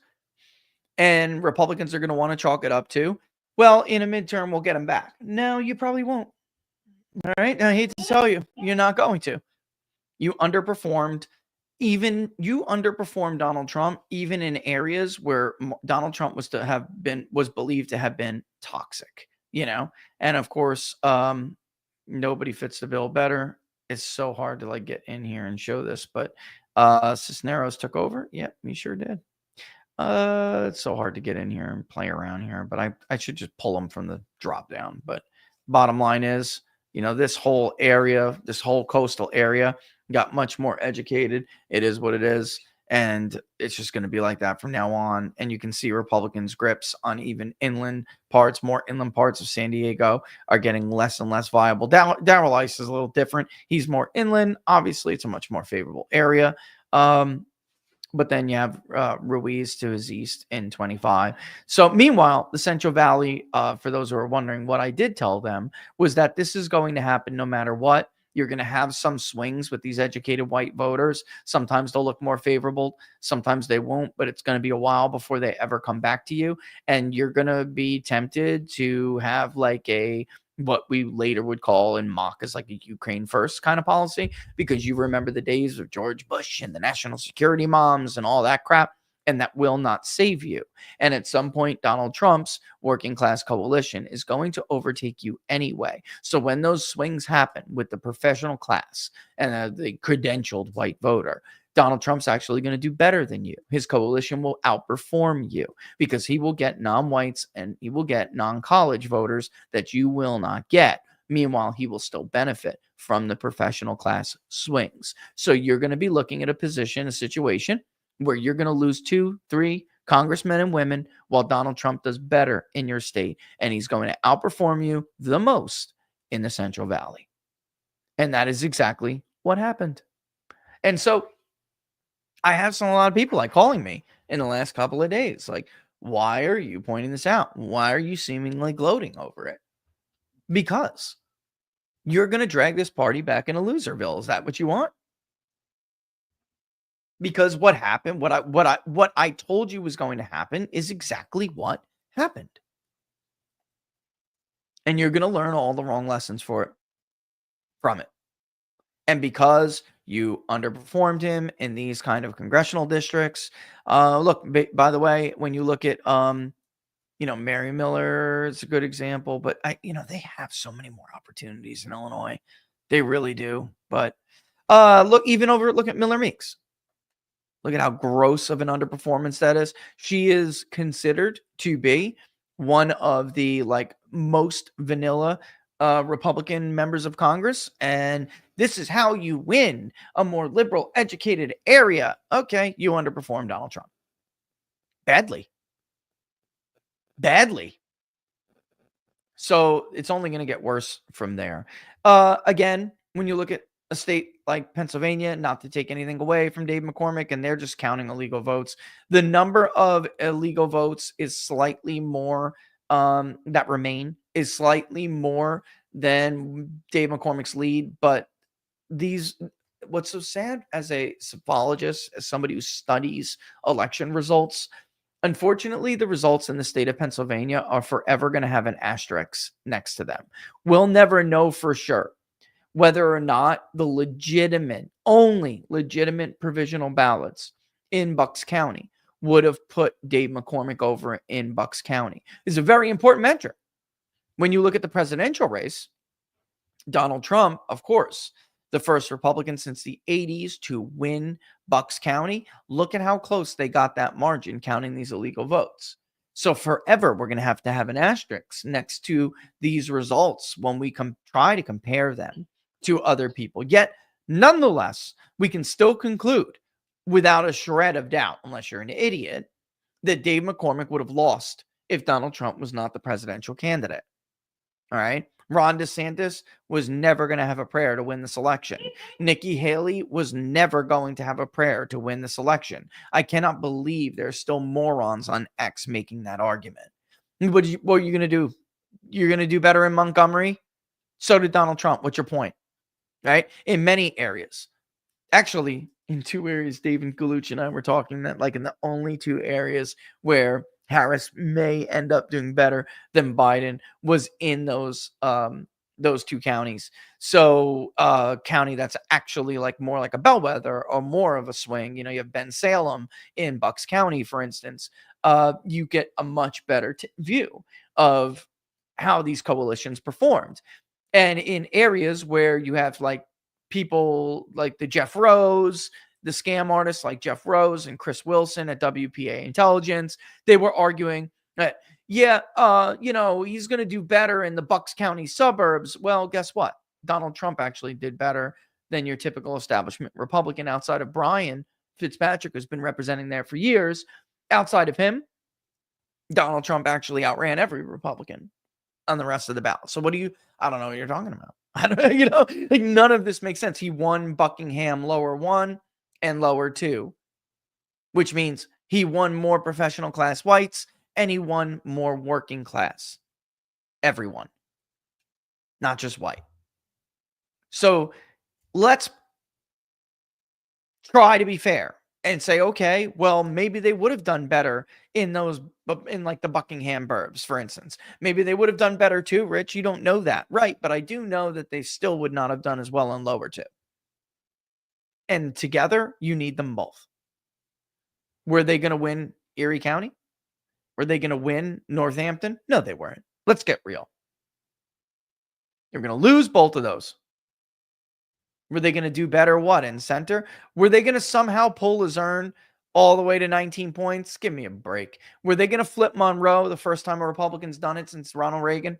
And Republicans are going to want to chalk it up to, well, in a midterm, we'll get him back. No, you probably won't. All right. I hate to tell you, you're not going to. You underperformed. Even you underperformed Donald Trump, even in areas where Donald Trump was believed to have been toxic, and of course, nobody fits the bill better. It's so hard to like get in here and show this, but Cisneros took over. Yep, he sure did. It's so hard to get in here and play around here, but I should just pull them from the drop down. But bottom line is, this whole area, this whole coastal area got much more educated. It is what it is. And it's just going to be like that from now on. And you can see Republicans' grips on even more inland parts of San Diego are getting less and less viable. Darrell Ice is a little different. He's more inland. Obviously, it's a much more favorable area. But then you have Ruiz to his east in 25. So meanwhile, the Central Valley, for those who are wondering, what I did tell them was that this is going to happen no matter what. You're going to have some swings with these educated white voters. Sometimes they'll look more favorable. Sometimes they won't, but it's going to be a while before they ever come back to you. And you're going to be tempted to have like what we later would call and mock as like a Ukraine first kind of policy, because you remember the days of George Bush and the national security moms and all that crap. And that will not save you. And at some point, Donald Trump's working class coalition is going to overtake you anyway. So when those swings happen with the professional class and the credentialed white voter, Donald Trump's actually going to do better than you. His coalition will outperform you because he will get non-whites and he will get non-college voters that you will not get. Meanwhile, he will still benefit from the professional class swings. So you're going to be looking at a situation where you're going to lose 2-3 congressmen and women while Donald Trump does better in your state. And he's going to outperform you the most in the Central Valley. And that is exactly what happened. And so I have a lot of people like calling me in the last couple of days. Like, why are you pointing this out? Why are you seemingly gloating over it? Because you're going to drag this party back into Loserville. Is that what you want? Because what happened, what I told you was going to happen is exactly what happened. And you're going to learn all the wrong lessons from it. And because you underperformed him in these kind of congressional districts, look, by the way, when you look at, Mary Miller is a good example, but they have so many more opportunities in Illinois. They really do. But look at Miller Meeks. Look at how gross of an underperformance that is. She is considered to be one of the most vanilla Republican members of Congress. And this is how you win a more liberal educated area. Okay, you underperformed Donald Trump. Badly. So it's only going to get worse from there. Again, when you look at a state like Pennsylvania, not to take anything away from Dave McCormick, and they're just counting illegal votes. The number of illegal votes is slightly more that remain is slightly more than Dave McCormick's lead. But what's so sad as a psephologist, as somebody who studies election results, unfortunately, the results in the state of Pennsylvania are forever going to have an asterisk next to them. We'll never know for sure whether or not the only legitimate provisional ballots in Bucks County would have put Dave McCormick over in Bucks County. It's a very important metric. When you look at the presidential race, Donald Trump, of course, the first Republican since the 80s to win Bucks County. Look at how close they got that margin counting these illegal votes. So forever, we're going to have an asterisk next to these results when we try to compare them to other people. Yet, nonetheless, we can still conclude without a shred of doubt, unless you're an idiot, that Dave McCormick would have lost if Donald Trump was not the presidential candidate. All right. Ron DeSantis was never going to have a prayer to win this election. Nikki Haley was never going to have a prayer to win this election. I cannot believe there's still morons on X making that argument. What are you going to do? You're going to do better in Montgomery? So did Donald Trump. What's your point? Right? In many areas. Actually, in 2 areas, Dave and Galucci and I were talking that like in the only 2 areas where Harris may end up doing better than Biden was in those 2 counties. So county that's actually like more like a bellwether or more of a swing. You have Ben Salem in Bucks County, for instance. You get a much better view of how these coalitions performed. And in areas where you have like people like the Jeff Rose, the scam artists like Jeff Rose and Chris Wilson at WPA Intelligence, they were arguing that, he's going to do better in the Bucks County suburbs. Well, guess what? Donald Trump actually did better than your typical establishment Republican outside of Brian Fitzpatrick, who's been representing there for years. Outside of him, Donald Trump actually outran every Republican on the rest of the ballot. So I don't know what you're talking about. I don't, like none of this makes sense. He won Buckingham lower 1 and lower 2, which means he won more professional class whites and he won more working class. Everyone, not just white. So let's try to be fair and say, okay, well, maybe they would have done better in like the Buckingham burbs, for instance. Maybe they would have done better too, Rich. You don't know that. Right. But I do know that they still would not have done as well in lower 2. And together, you need them both. Were they going to win Erie County? Were they going to win Northampton? No, they weren't. Let's get real. They're going to lose both of those. Were they going to do better in center? Were they going to somehow pull Luzerne all the way to 19 points? Give me a break. Were they going to flip Monroe the first time a Republican's done it since Ronald Reagan?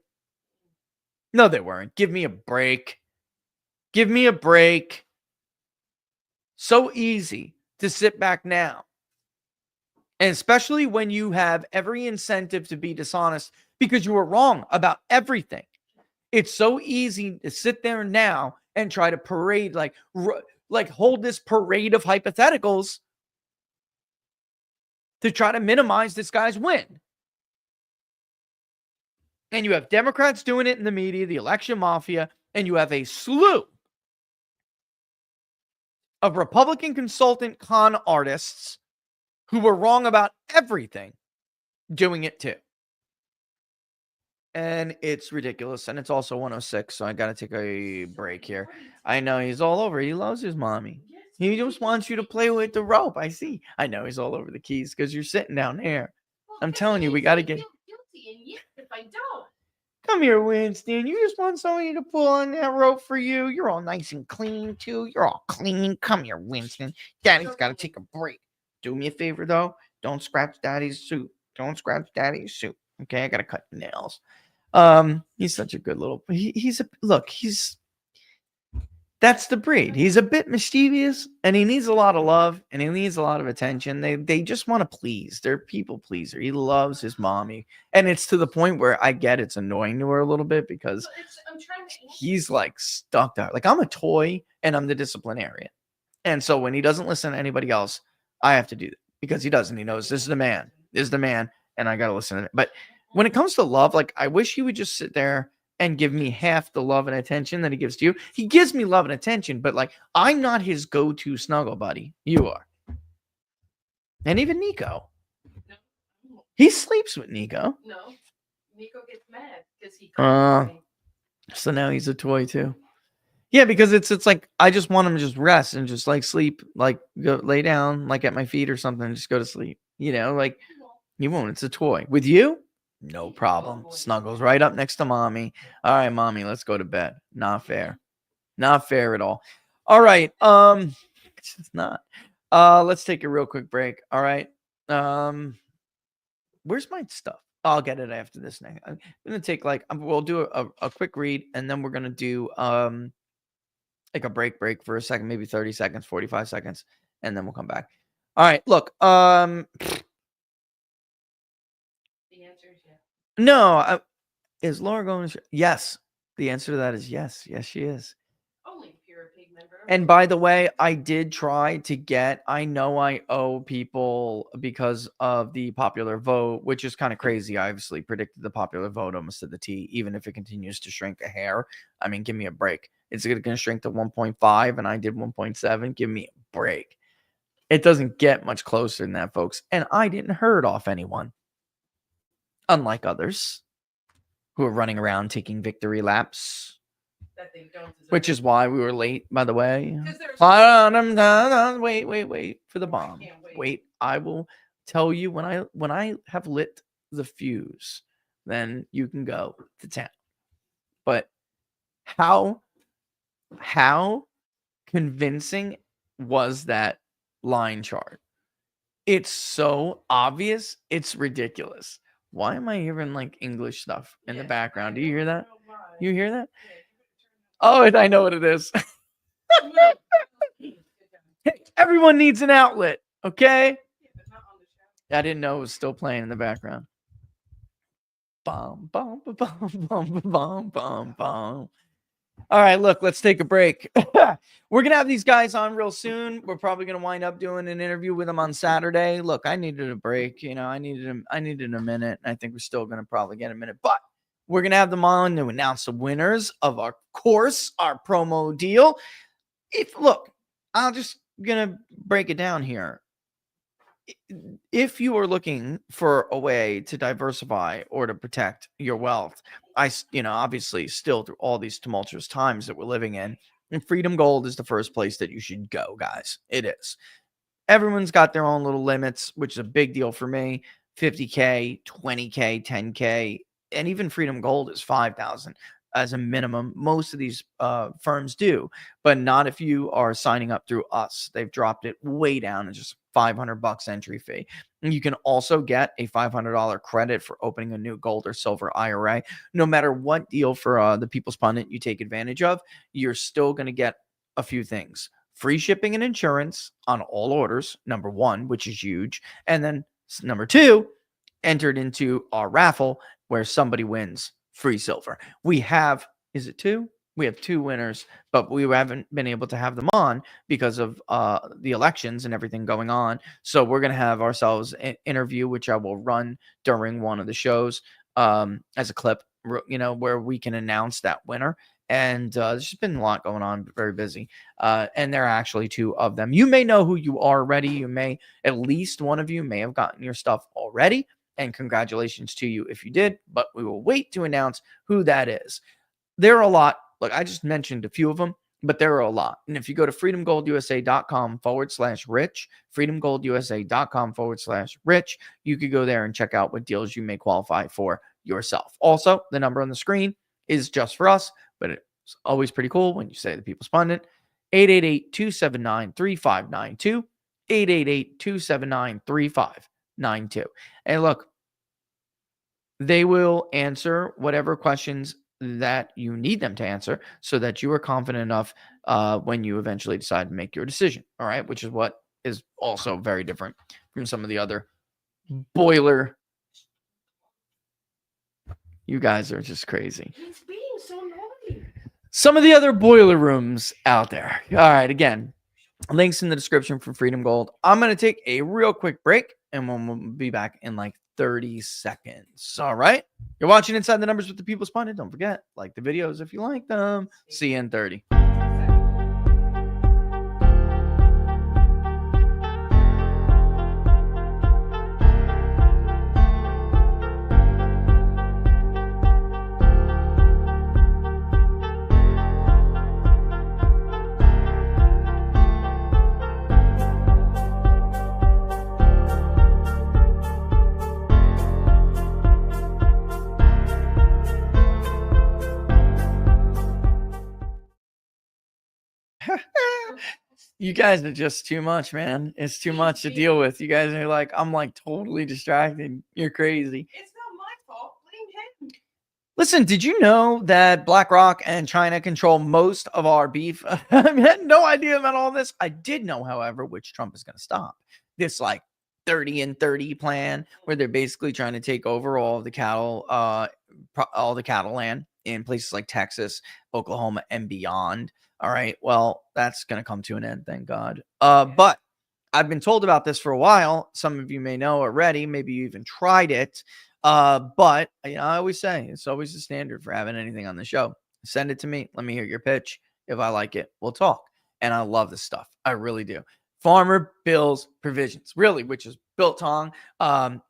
No, they weren't. Give me a break. Give me a break. So easy to sit back now. And especially when you have every incentive to be dishonest because you were wrong about everything. It's so easy to sit there now and try to parade, like hold this parade of hypotheticals to try to minimize this guy's win. And you have Democrats doing it in the media, the election mafia, and you have a slew of Republican consultant con artists who were wrong about everything doing it too. And it's ridiculous. And it's also 106, so I got to take a break here. I know he's all over. He loves his mommy. He just wants you to play with the rope. I see. I know he's all over the keys because you're sitting down there. I'm telling you, we got to get... If I don't. Come here, Winston. You just want somebody to pull on that rope for you. You're all nice and clean, too. You're all clean. Come here, Winston. Daddy's got to take a break. Do me a favor, though. Don't scratch Daddy's suit. Don't scratch Daddy's suit. Okay, I got to cut the nails. He's such a good little... That's the breed. He's a bit mischievous, and he needs a lot of love, and he needs a lot of attention. They just want to please. They're people pleaser. He loves his mommy, and it's to the point where I get it's annoying to her a little bit because he's like stuck out. Like I'm a toy, and I'm the disciplinarian, and so when he doesn't listen to anybody else, I have to do that because he doesn't. He knows this is the man. This is the man, and I got to listen to it. But when it comes to love, like I wish he would just sit there and give me half the love and attention that he gives to you. He gives me love and attention, but like I'm not his go-to snuggle buddy. You are. And even Nico. No. He sleeps with Nico. No. Nico gets mad because he so now he's a toy too. Yeah, because it's like I just want him to just rest and just like sleep, like go lay down, like at my feet or something, just go to sleep. Like he won't. It's a toy. With you? No problem. Snuggles right up next to mommy. All right, mommy, let's go to bed. Not fair. Not fair at all. All right. It's just not. Let's take a real quick break. All right. Where's my stuff? I'll get it after this next. I'm gonna take we'll do a quick read, and then we're gonna do like a break for a second, maybe 30 seconds, 45 seconds, and then we'll come back. All right, look, The answer is yes. no, is Laura going to yes. The answer to that is yes. Yes, she is. Only pure pigment. And by the way, I did try to get, I know I owe people because of the popular vote, which is kind of crazy. I obviously predicted the popular vote almost to the T, even if it continues to shrink a hair. I mean, give me a break. It's going to shrink to 1.5 and I did 1.7. Give me a break. It doesn't get much closer than that, folks. And I didn't hurt off anyone. Unlike others who are running around taking victory laps. That they don't deserve. Which is why we were late, by the way. Wait for the bomb. Wait, I will tell you when I have lit the fuse, then you can go to town. But how convincing was that line chart? It's so obvious, it's ridiculous. Why am I hearing like English stuff in the background? Do you hear that? You hear that? Oh, and I know what it is. Hey, everyone needs an outlet, okay? I didn't know it was still playing in the background. Bum, bum, bum, bum, bum, bum, bum, bum. All right, look, let's take a break. We're going to have these guys on real soon. We're probably going to wind up doing an interview with them on Saturday. Look, I needed a break. You know, I needed a minute. And I think we're still going to probably get a minute. But we're going to have them on to announce the winners of our course, our promo deal. Look, I'm just going to break it down here. If you are looking for a way to diversify or to protect your wealth, obviously still through all these tumultuous times that we're living in, and Freedom Gold is the first place that you should go, guys. It is. Everyone's got their own little limits, which is a big deal for me. 50K, 20K, 10K, and even Freedom Gold is 5,000 as a minimum. Most of these firms do, but not if you are signing up through us. They've dropped it way down to just $500 entry fee. And you can also get a $500 credit for opening a new gold or silver IRA. No matter what deal for the People's Pundit you take advantage of, you're still going to get a few things. Free shipping and insurance on all orders, number one, which is huge. And then number two, entered into our raffle where somebody wins free silver. We have, is it two? We have two winners, but we haven't been able to have them on because of the elections and everything going on. So we're going to have ourselves an interview, which I will run during one of the shows as a clip, where we can announce that winner. And there's just been a lot going on, very busy. And there are actually two of them. You may know who you are already. You may, at least one of you may have gotten your stuff already. And congratulations to you if you did, but we will wait to announce who that is. There are a lot. Look, I just mentioned a few of them, but there are a lot. And if you go to freedomgoldusa.com/rich, freedomgoldusa.com/rich, you could go there and check out what deals you may qualify for yourself. Also, the number on the screen is just for us, but it's always pretty cool when you say the People's Pundit. 888-279-3592, 888-279-3592. And look, they will answer whatever questions that you need them to answer so that you are confident enough when you eventually decide to make your decision. All right. Which is what is also very different from some of the other boiler. You guys are just crazy. He's being so naughty. Some of the other boiler rooms out there. All right. Again, links in the description for Freedom Gold. I'm going to take a real quick break and we'll be back in like 30 seconds. All right. You're watching Inside the Numbers with the People's Pundit. Don't forget, like the videos if you like them. See you in 30. You guys are just too much, man. It's too much to deal with. You guys are like, I'm like totally distracted. You're crazy. It's not my fault. Blame him. Listen, did you know that BlackRock and China control most of our beef? I had no idea about all this. I did know, however, which Trump is going to stop. This like 30 and 30 plan where they're basically trying to take over all of the cattle, all the cattle land in places like Texas, Oklahoma, and beyond. All right. Well, that's going to come to an end, thank God. But I've been told about this for a while. Some of you may know already. Maybe you even tried it. But you know, I always say it's always the standard for having anything on the show. Send it to me. Let me hear your pitch. If I like it, we'll talk. And I love this stuff. I really do. Farmer Bills Provisions, really, which is biltong.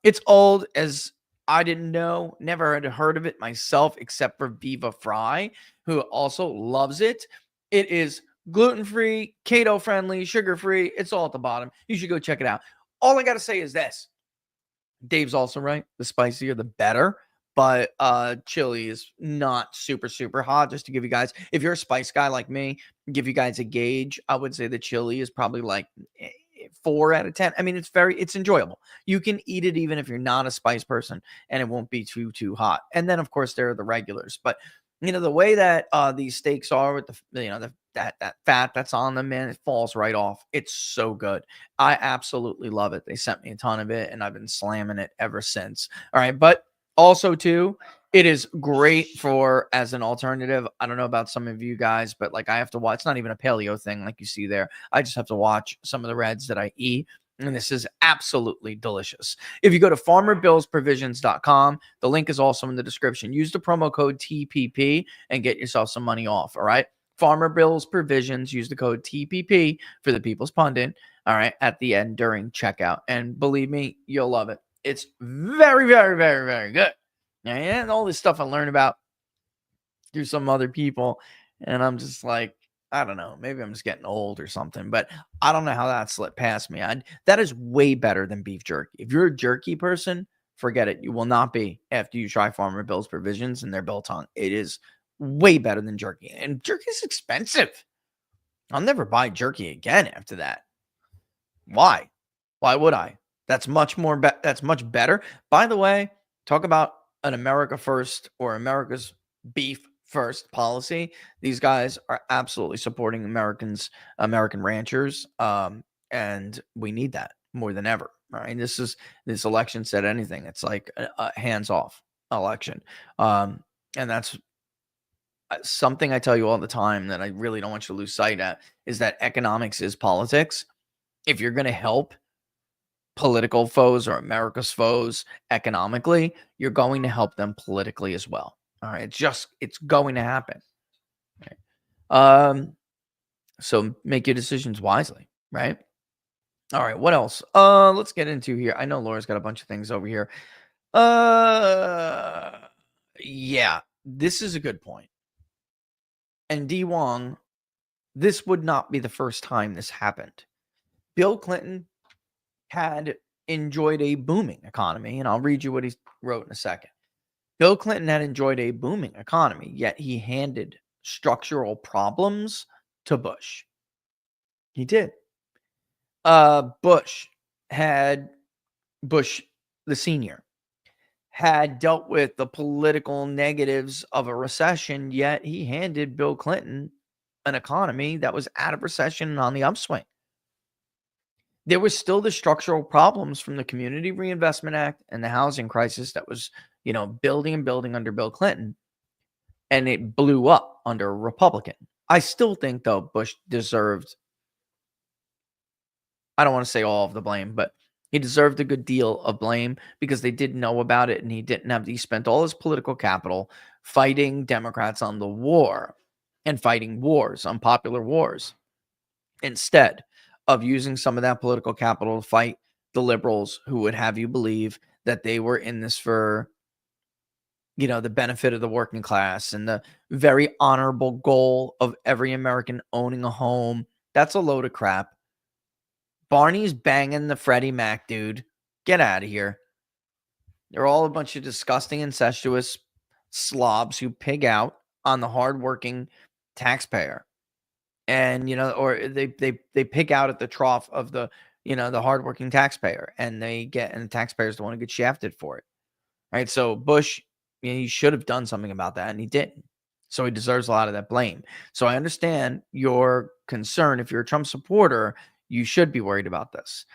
It's old as I didn't know, never had heard of it myself, except for Viva Fry, who also loves it. It is gluten-free, keto-friendly, sugar-free. It's all at the bottom. You should go check it out. All I got to say is this. Dave's also right. The spicier, the better. But chili is not super, super hot. Just to give you guys, if you're a spice guy like me, give you guys a gauge, I would say the chili is probably like 4 out of 10. I mean, it's enjoyable. You can eat it even if you're not a spice person, and it won't be too hot. And then, of course, there are the regulars. But you know, the way that these steaks are with that fat that's on them, man, it falls right off. It's so good. I absolutely love it. They sent me a ton of it, and I've been slamming it ever since. All right, but also too, it is great for as an alternative. I don't know about some of you guys, but like I have to watch. It's not even a paleo thing like you see there. I just have to watch some of the reds that I eat. And this is absolutely delicious. If you go to farmerbillsprovisions.com, the link is also in the description. Use the promo code TPP and get yourself some money off. All right. Farmer Bills Provisions. Use the code TPP for the People's Pundit. All right. At the end during checkout. And believe me, you'll love it. It's very, very, very, very good. And all this stuff I learned about through some other people. And I'm just like, I don't know. Maybe I'm just getting old or something, but I don't know how that slipped past me. That is way better than beef jerky. If you're a jerky person, forget it. You will not be after you try Farmer Bill's Provisions and their biltong. It is way better than jerky. And jerky is expensive. I'll never buy jerky again after that. Why? Why would I? That's much more. That's much better. By the way, talk about an America first or America's beef first policy. These guys are absolutely supporting American ranchers, and we need that more than ever. All right, this election said anything. It's like a hands off election, and that's something I tell you all the time that I really don't want you to lose sight at is that economics is politics. If you're going to help political foes or America's foes economically, you're going to help them politically as well. All right. It's going to happen. Right? So make your decisions wisely, right? All right. What else? Let's get into here. I know Laura's got a bunch of things over here. Yeah, this is a good point. And D. Wong, this would not be the first time this happened. Bill Clinton had enjoyed a booming economy, and I'll read you what he wrote in a second. Bill Clinton had enjoyed a booming economy, yet he handed structural problems to Bush. He did. Bush the senior had dealt with the political negatives of a recession, yet he handed Bill Clinton an economy that was out of recession and on the upswing. There was still the structural problems from the Community Reinvestment Act and the housing crisis that was, building and building under Bill Clinton, and it blew up under a Republican. I still think, though, Bush deserved, I don't want to say all of the blame, but he deserved a good deal of blame because they didn't know about it, and he spent all his political capital fighting Democrats on the war and fighting wars, unpopular wars, instead of using some of that political capital to fight the liberals who would have you believe that they were in this for, the benefit of the working class and the very honorable goal of every American owning a home. That's a load of crap. Barney's banging the Freddie Mac dude. Get out of here. They're all a bunch of disgusting, incestuous slobs who pig out on the hardworking taxpayer. And, or they pick out at the trough of the, the hardworking taxpayer, and the taxpayer is the one who gets shafted for it. Right. So Bush, he should have done something about that, and he didn't. So he deserves a lot of that blame. So I understand your concern. If you're a Trump supporter, you should be worried about this.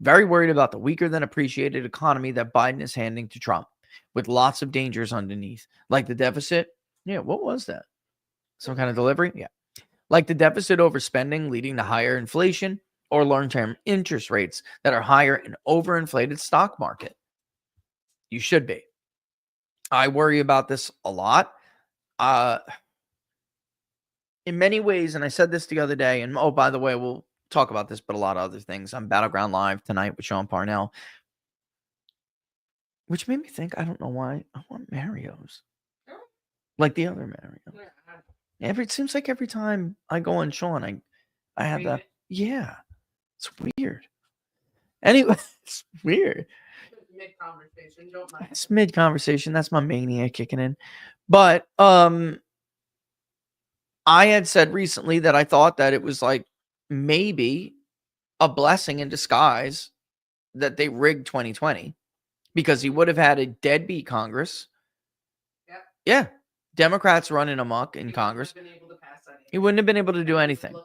Very worried about the weaker than appreciated economy that Biden is handing to Trump, with lots of dangers underneath, like the deficit. Yeah, what was that? Some kind of delivery? Yeah. Like the deficit overspending leading to higher inflation, or long-term interest rates that are higher in overinflated stock market. You should be. I worry about this a lot. In many ways, and I said this the other day, and oh, by the way, we'll talk about this, but a lot of other things. I'm Battleground Live tonight with Sean Parnell, which made me think, I don't know why, I want Mario's. Like the other Mario. It seems like every time I go on Sean, I have that. Yeah. It's weird. Anyway, it's weird. Mid-conversation, don't mind. It's mid-conversation. That's my mania kicking in. But I had said recently that I thought that it was like maybe a blessing in disguise that they rigged 2020, because he would have had a deadbeat Congress. Yep. Yeah. Democrats running amok in Congress. He wouldn't have been able to do anything.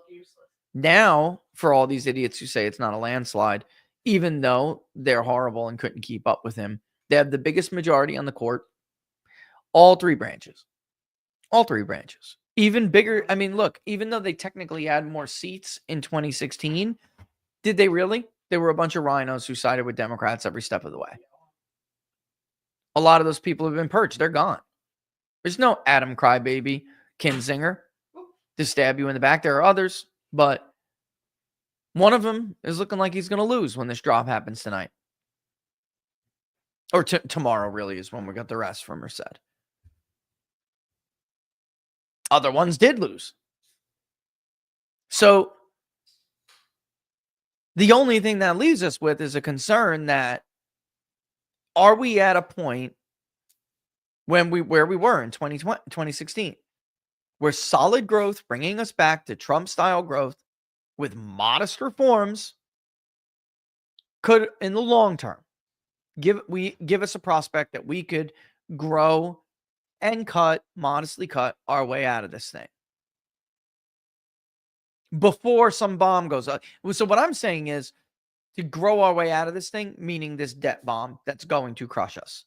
Now, for all these idiots who say it's not a landslide, even though they're horrible and couldn't keep up with him, they have the biggest majority on the court. All three branches. Even bigger. I mean, look, even though they technically had more seats in 2016, did they really? There were a bunch of rhinos who sided with Democrats every step of the way. A lot of those people have been purged. They're gone. There's no Adam Crybaby Kinzinger to stab you in the back. There are others, but one of them is looking like he's going to lose when this drop happens tonight. Or tomorrow, really, is when we got the rest from Merced. Other ones did lose. So the only thing that leaves us with is a concern that, are we at a point where we were in 2016, where solid growth, bringing us back to Trump-style growth with modest reforms, could, in the long term, give us a prospect that we could grow and modestly cut our way out of this thing before some bomb goes up. So what I'm saying is to grow our way out of this thing, meaning this debt bomb that's going to crush us.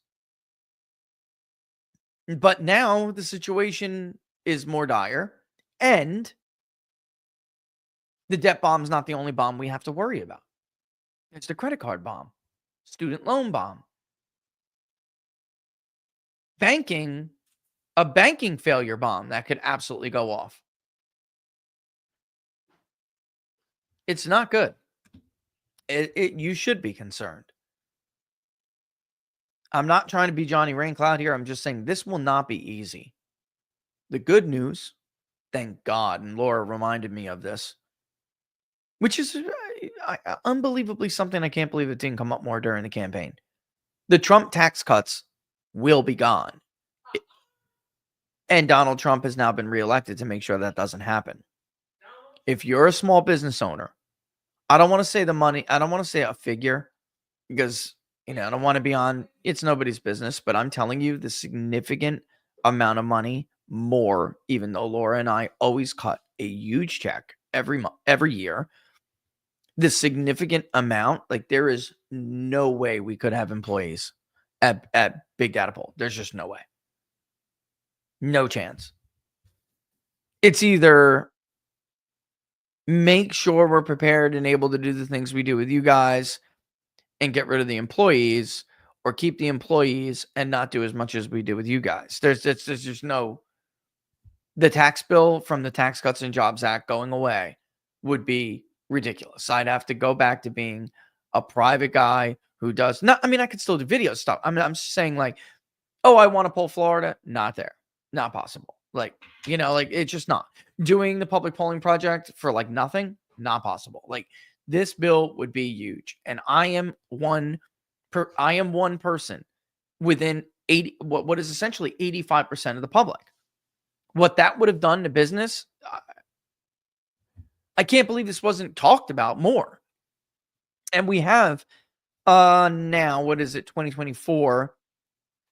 But now the situation is more dire, and the debt bomb is not the only bomb we have to worry about. It's the credit card bomb, student loan bomb, a banking failure bomb that could absolutely go off. It's not good. You should be concerned. I'm not trying to be Johnny Raincloud here. I'm just saying this will not be easy. The good news, thank God, and Laura reminded me of this, which is unbelievably something I can't believe it didn't come up more during the campaign. The Trump tax cuts will be gone. And Donald Trump has now been reelected to make sure that doesn't happen. If you're a small business owner, I don't want to say the money. I don't want to say a figure because, I don't want to be on, it's nobody's business, but I'm telling you the significant amount of money more, even though Laura and I always cut a huge check every month, every year. The significant amount, like there is no way we could have employees at Big Data Poll. There's just no way. No chance. It's either make sure we're prepared and able to do the things we do with you guys and get rid of the employees, or keep the employees and not do as much as we do with you guys. There's just no, the tax bill from the Tax Cuts and Jobs Act going away would be ridiculous. I'd have to go back to being a private guy who does not, I could still do video stuff. I'm just saying, like, oh, I want to pull Florida. Not there. Not possible. Like, it's just not. Doing the public polling project for like nothing. Not possible. Like, this bill would be huge. And I am one person within what is essentially 85% of the public. What that would have done to business, I can't believe this wasn't talked about more. And we have now, what is it, 2024?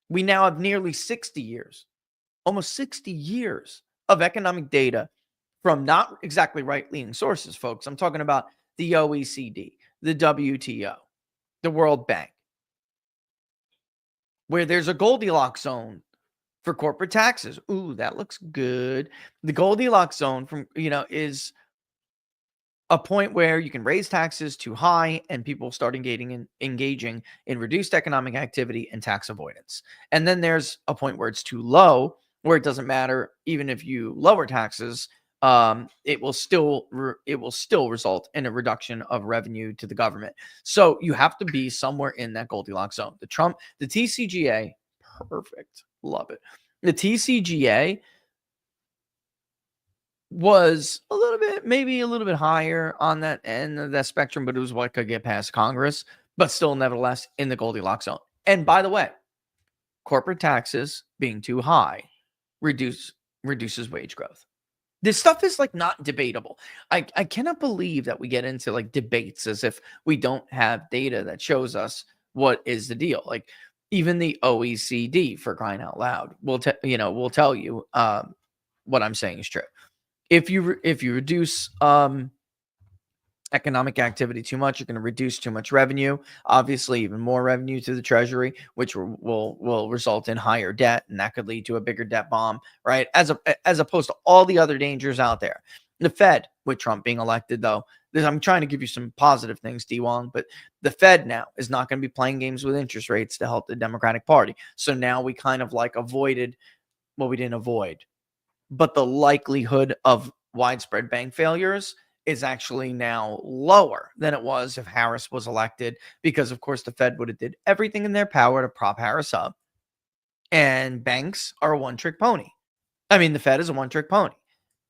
We now have nearly 60 years, almost 60 years of economic data from not exactly right-leaning sources, folks. I'm talking about the OECD, the WTO, the World Bank, where there's a Goldilocks zone for corporate taxes. Ooh, that looks good. The Goldilocks zone is a point where you can raise taxes too high and people start engaging in reduced economic activity and tax avoidance. And then there's a point where it's too low, where it doesn't matter even if you lower taxes, it will still result in a reduction of revenue to the government. So you have to be somewhere in that Goldilocks zone. The TCGA, perfect, love it. The TCGA was maybe a little bit higher on that end of that spectrum, but it was what could get past Congress, but still nevertheless in the Goldilocks zone. And by the way, corporate taxes being too high reduces wage growth. This stuff is like not debatable. I cannot believe that we get into like debates as if we don't have data that shows us what is the deal. Like even the OECD, for crying out loud, will tell you what I'm saying is true. If you reduce economic activity too much, you're going to reduce too much revenue. Obviously, even more revenue to the Treasury, which will result in higher debt, and that could lead to a bigger debt bomb, right? As opposed to all the other dangers out there. The Fed, with Trump being elected, though, I'm trying to give you some positive things, D. Wong, but the Fed now is not going to be playing games with interest rates to help the Democratic Party. So now we kind of like avoided what we didn't avoid. But the likelihood of widespread bank failures is actually now lower than it was if Harris was elected, because of course the Fed would have did everything in their power to prop Harris up, and banks are a one-trick pony. I mean, the Fed is a one-trick pony,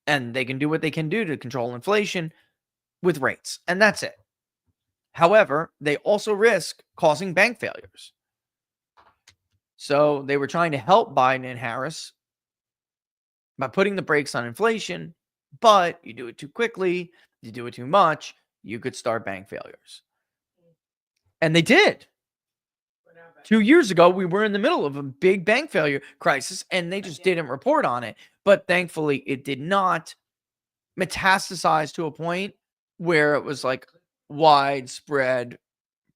and they can do what they can do to control inflation with rates, and that's it. However, they also risk causing bank failures. So they were trying to help Biden and Harris by putting the brakes on inflation, but you do it too quickly, you do it too much, you could start bank failures. And they did. 2 years ago, we were in the middle of a big bank failure crisis, and they just didn't report on it. But thankfully, it did not metastasize to a point where it was like widespread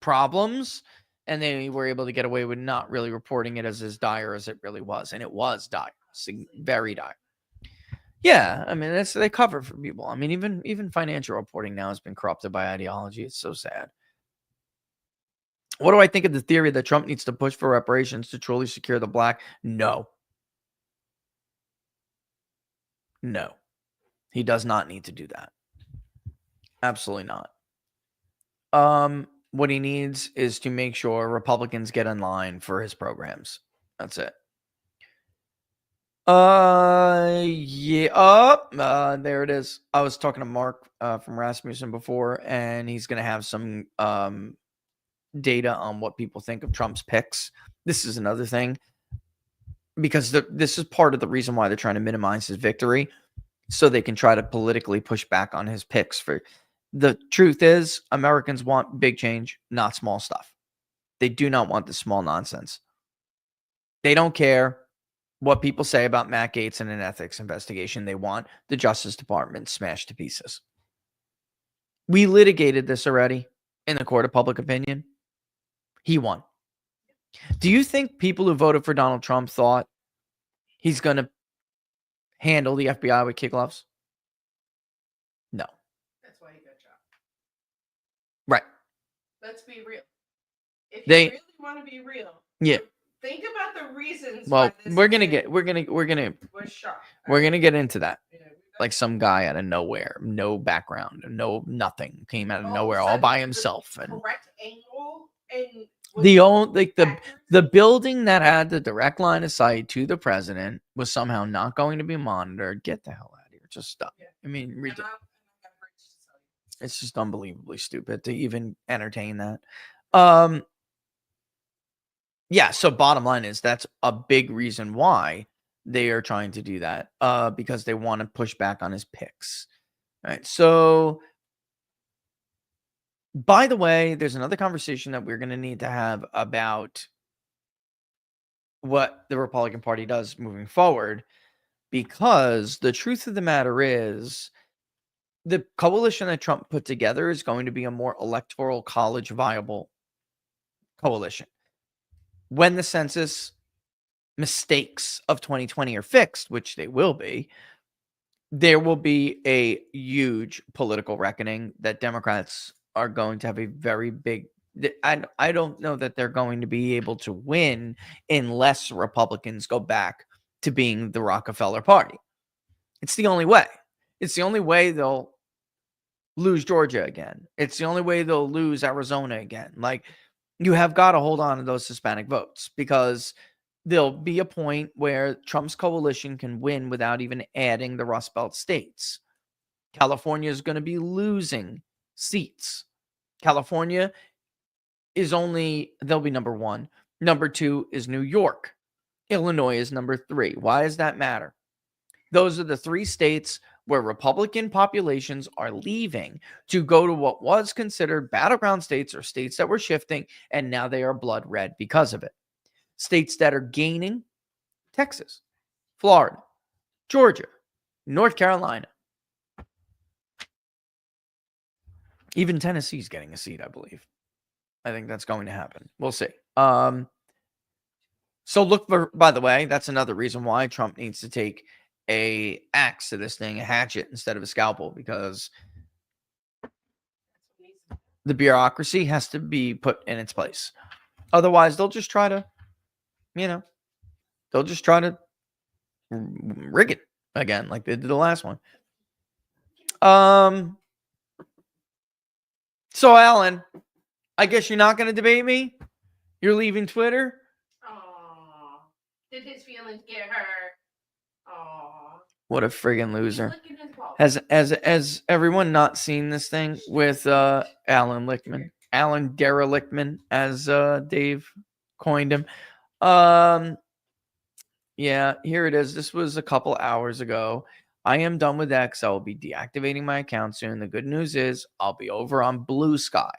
problems, and they were able to get away with not really reporting it as dire as it really was. And it was dire, very dire. Yeah, I mean, they cover for people. I mean, even financial reporting now has been corrupted by ideology. It's so sad. What do I think of the theory that Trump needs to push for reparations to truly secure the black? No. No. He does not need to do that. Absolutely not. What he needs is to make sure Republicans get in line for his programs. That's it. Yeah. There it is. I was talking to Mark from Rasmussen before, and he's gonna have some data on what people think of Trump's picks. This is another thing, because this is part of the reason why they're trying to minimize his victory, so they can try to politically push back on his picks. For the truth is, Americans want big change, not small stuff. They do not want the small nonsense. They don't care what people say about Matt Gaetz and an ethics investigation. They want the Justice Department smashed to pieces. We litigated this already in the court of public opinion. He won. Do you think people who voted for Donald Trump thought he's going to handle the FBI with kid gloves? No. That's why he got chopped. Right. Let's be real. If They- you really want to be real, Yeah. think about the reasons. Well, why this we're gonna man get was shot. we're gonna get into that. Yeah, Like some guy out of nowhere, no background, nothing, came out of all nowhere of a all sudden, by the himself. And correct angle and the building that had the direct line of sight to the president was somehow not going to be monitored. Get the hell out of here. Just stop. Yeah. I mean, And I'm it's just unbelievably stupid to even entertain that. Yeah, so bottom line is that's a big reason why they are trying to do that, because they want to push back on his picks. All right. So, by the way, there's another conversation that we're going to need to have about what the Republican Party does moving forward, because the truth of the matter is the coalition that Trump put together is going to be a more electoral college viable coalition. When the census mistakes of 2020 are fixed, which they will be, there will be a huge political reckoning that Democrats are going to have a very big. I don't know that they're going to be able to win unless Republicans go back to being the Rockefeller Party. It's the only way. It's the only way they'll lose Georgia again. It's the only way they'll lose Arizona again. Like, you have got to hold on to those Hispanic votes, because there'll be a point where Trump's coalition can win without even adding the Rust Belt states. California is going to be losing seats. California is they'll be number 1. Number 2 is New York. Illinois is number 3. Why does that matter? Those are the 3 states where Republican populations are leaving to go to what was considered battleground states, or states that were shifting, and now they are blood red because of it. States that are gaining: Texas, Florida, Georgia, North Carolina. Even Tennessee's getting a seat, I believe. I think that's going to happen. We'll see. So look for, by the way, that's another reason why Trump needs to take a axe to this thing, a hatchet instead of a scalpel, because the bureaucracy has to be put in its place. Otherwise, they'll just try to, they'll just try to rig it again like they did the last one. So Alan, I guess you're not going to debate me? You're leaving Twitter? Aww. Did his feelings get hurt? Aww. What a friggin' loser. Has everyone not seen this thing with Alan Lichtman? Alan Dara Lichtman, as Dave coined him. Yeah, here it is. This was a couple hours ago. I am done with X. I will be deactivating my account soon. The good news is I'll be over on Blue Sky.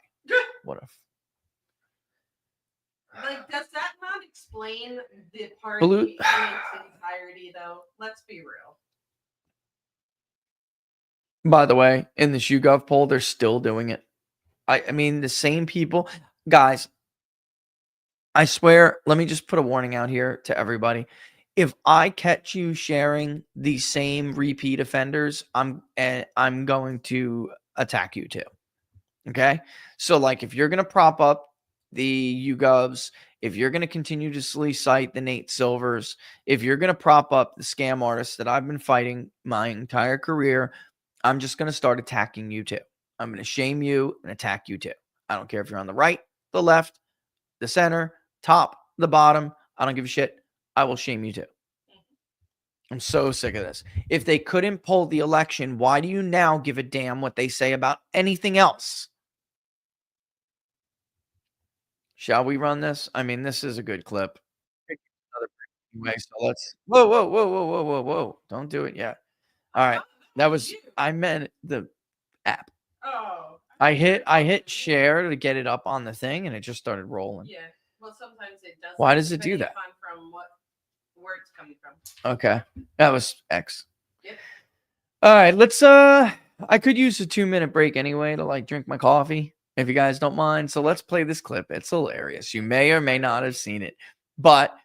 What a Like, does that not explain the party Blue- in its entirety, though? Let's be real. By the way, in this YouGov poll, they're still doing it. I mean, the same people. Guys, I swear, let me just put a warning out here to everybody. If I catch you sharing the same repeat offenders, I'm going to attack you too. Okay? So, like, if you're going to prop up the YouGovs, if you're going to continuously cite the Nate Silvers, if you're going to prop up the scam artists that I've been fighting my entire career, I'm just going to start attacking you too. I'm going to shame you and attack you too. I don't care if you're on the right, the left, the center, top, the bottom. I don't give a shit. I will shame you too. I'm so sick of this. If they couldn't pull the election, why do you now give a damn what they say about anything else? Shall we run this? I mean, this is a good clip. Anyway, so let's. Whoa. Don't do it yet. All right. That was, I meant the app. Oh. I hit share to get it up on the thing, and it just started rolling. Yeah. Well, sometimes it does. Why does it do that? From what where it's coming from. Okay. That was X. Yep. All right, let's I could use a 2-minute break anyway to like drink my coffee, if you guys don't mind. So let's play this clip. It's hilarious. You may or may not have seen it, but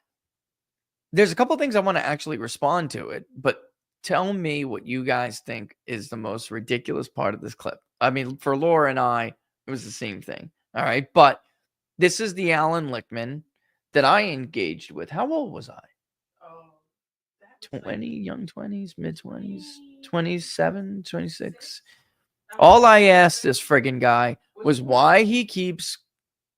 there's a couple things I want to actually respond to it, but tell me what you guys think is the most ridiculous part of this clip. I mean, for Laura and I, it was the same thing. All right. But this is the Alan Lichtman that I engaged with. How old was I? 20, young 20s, mid 20s, 27, 26. All I asked this friggin' guy was why he keeps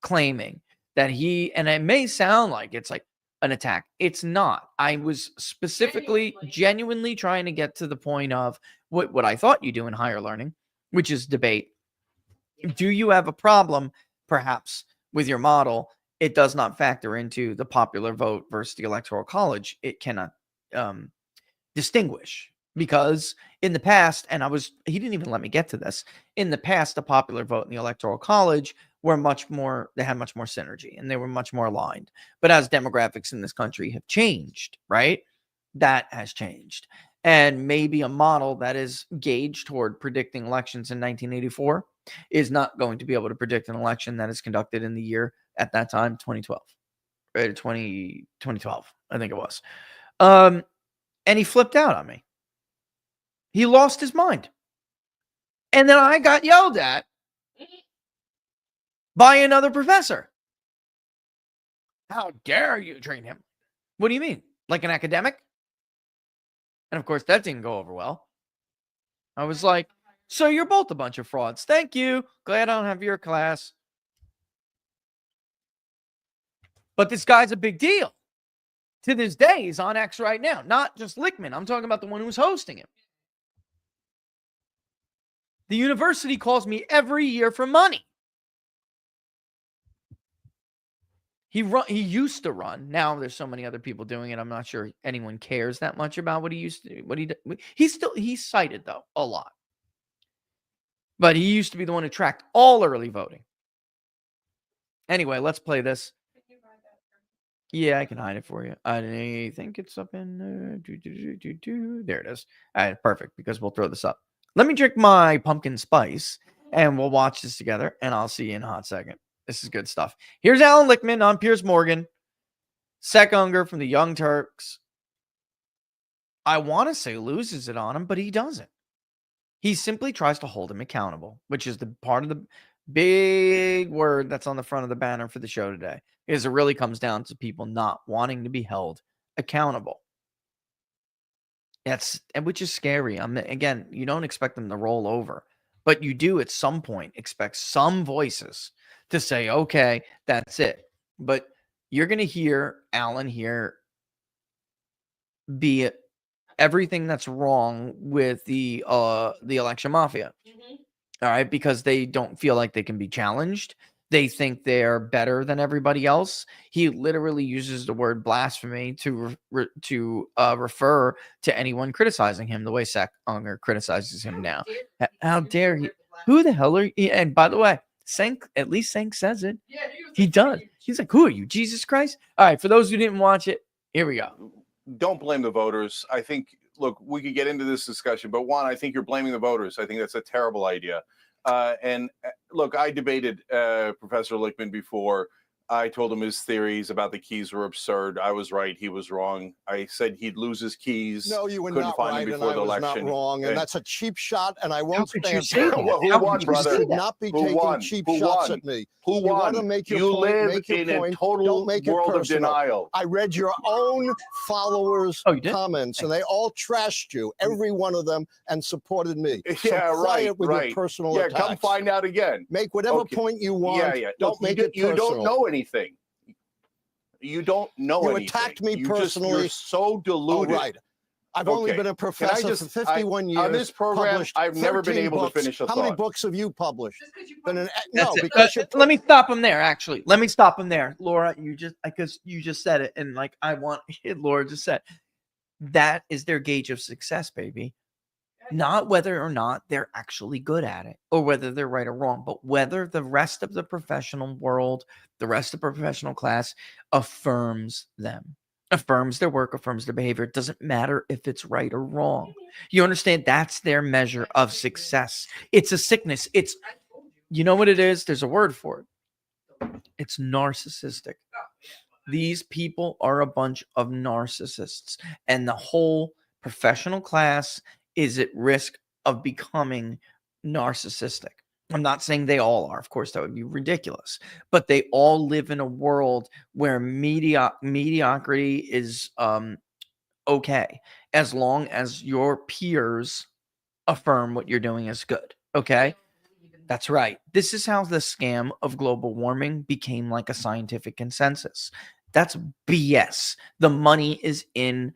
claiming that and it may sound like it's like an attack. It's not. I was specifically, genuinely trying to get to the point of what I thought you do in higher learning, which is debate. Do you have a problem, perhaps, with your model? It does not factor into the popular vote versus the electoral college. It cannot distinguish because in the past, and he didn't even let me get to this. In the past, the popular vote in the electoral college they had much more synergy and they were much more aligned. But as demographics in this country have changed, right? That has changed. And maybe a model that is gauged toward predicting elections in 1984 is not going to be able to predict an election that is conducted in the year at that time, 2012. Right, 2012, I think it was. And he flipped out on me. He lost his mind. And then I got yelled at by another professor. How dare you treat him? What do you mean? Like an academic? And of course, that didn't go over well. I was like, so you're both a bunch of frauds. Thank you. Glad I don't have your class. But this guy's a big deal. To this day, he's on X right now. Not just Lichtman. I'm talking about the one who was hosting him. The university calls me every year for money. He used to run. Now there's so many other people doing it. I'm not sure anyone cares that much about what he used to do. He's cited though a lot. But he used to be the one who tracked all early voting. Anyway, let's play this. Yeah, I can hide it for you. I think it's up in there it is. All right, perfect, because we'll throw this up. Let me drink my pumpkin spice and we'll watch this together, and I'll see you in a hot second. This is good stuff. Here's Alan Lichtman on Piers Morgan. Sek Unger from the Young Turks. I want to say loses it on him, but he doesn't. He simply tries to hold him accountable, which is the part of the big word that's on the front of the banner for the show today, is it really comes down to people not wanting to be held accountable. Which is scary. Again, you don't expect them to roll over, but you do at some point expect some voices to say, okay, that's it. But you're going to hear Alan here be everything that's wrong with the election mafia. Mm-hmm. All right, because they don't feel like they can be challenged. They think they're better than everybody else. He literally uses the word blasphemy to refer to anyone criticizing him the way Sek Unger criticizes him now. How dare he? Who the hell are you? And by the way, at least Senk says it. Yeah, he does. He's like, who are you, Jesus Christ? All right, for those who didn't watch it, here we go. Don't blame the voters. I think, look, we could get into this discussion, but one, I think you're blaming the voters. I think that's a terrible idea. And look, I debated Professor Lichtman before. I told him his theories about the keys were absurd. I was right. He was wrong. I said he'd lose his keys. No, you were Couldn't not find right, him and before I the was election. not wrong. And that's a cheap shot, and I won't stand say for that? it. Who won, brother? You should not be taking cheap shots at me. Who You won? want to make your You point, live make your in point. a total Don't make it world of personal. denial. I read your own followers' comments, and they all trashed you, every one of them, and supported me. Yeah, so quiet with your personal attacks. Come find out again. Make whatever point you want. Don't make it personal. You don't know anything. You don't know anything. You attacked me personally. You're so deluded. All right. I've only been a professor for 51 years. On this program, I've never been able to finish a thought. How many books have you published? Let me stop him there, actually. Let me stop him there. Laura, because you just said it, and like Laura just said, that is their gauge of success, baby. Not whether or not they're actually good at it or whether they're right or wrong, but whether the rest of the professional world, the rest of the professional class affirms them, affirms their work, affirms their behavior. It doesn't matter if it's right or wrong. You understand? That's their measure of success. It's a sickness. You know what it is? There's a word for it. It's narcissistic. These people are a bunch of narcissists, and the whole professional class is at risk of becoming narcissistic. I'm not saying they all are. Of course, that would be ridiculous. But they all live in a world where mediocrity is okay, as long as your peers affirm what you're doing is good. Okay? That's right. This is how the scam of global warming became like a scientific consensus. That's BS. The money is in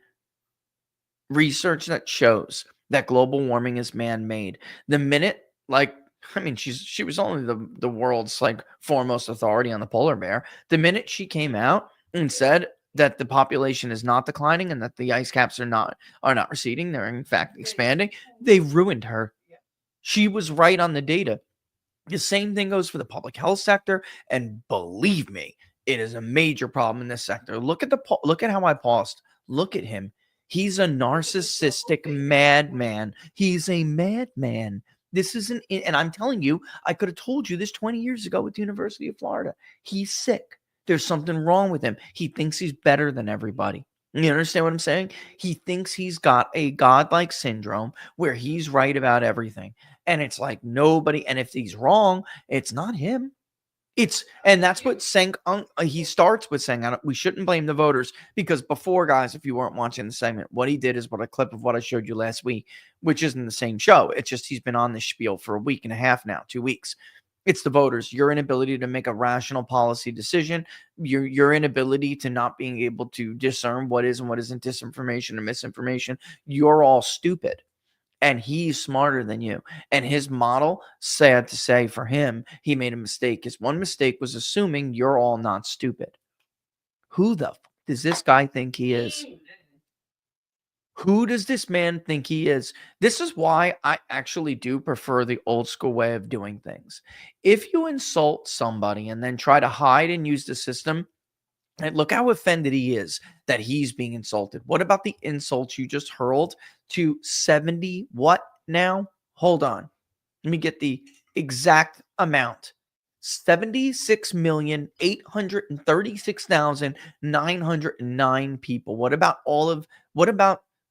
research that shows that global warming is man-made. The minute, she was only the world's foremost authority on the polar bear. The minute she came out and said that the population is not declining and that the ice caps are not receding. They're in fact expanding. They ruined her. She was right on the data. The same thing goes for the public health sector, and believe me, it is a major problem in this sector. Look at how I paused. Look at him. He's a narcissistic madman. He's a madman. This isn't, and I'm telling you, I could have told you this 20 years ago at the University of Florida. He's sick. There's something wrong with him. He thinks he's better than everybody. You understand what I'm saying? He thinks he's got a godlike syndrome where he's right about everything. And it's like nobody, and if he's wrong, it's not him. And that's what he starts with saying, we shouldn't blame the voters, because before, guys, if you weren't watching the segment, what he did is a clip of what I showed you last week, which isn't the same show. It's just he's been on this spiel for a week and a half now, 2 weeks. It's the voters, your inability to make a rational policy decision, your inability to not being able to discern what is and what isn't disinformation and misinformation. You're all stupid. And he's smarter than you. And his model, sad to say for him, he made a mistake. His one mistake was assuming you're all not stupid. Who the fuck does this guy think he is? Who does this man think he is? This is why I actually do prefer the old school way of doing things. If you insult somebody and then try to hide and use the system, and look how offended he is that he's being insulted. What about the insults you just hurled to 70 what now? Hold on. Let me get the exact amount. 76,836,909 people. What about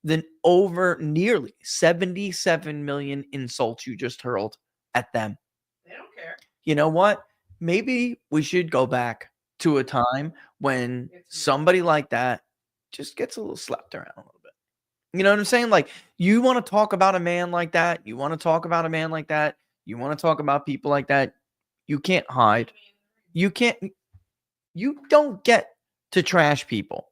the over nearly 77 million insults you just hurled at them? They don't care. You know what? Maybe we should go back to a time when somebody like that just gets a little slapped around a little bit. You know what I'm saying? Like, you want to talk about a man like that? You want to talk about a man like that? You want to talk about people like that? You can't hide. You don't get to trash people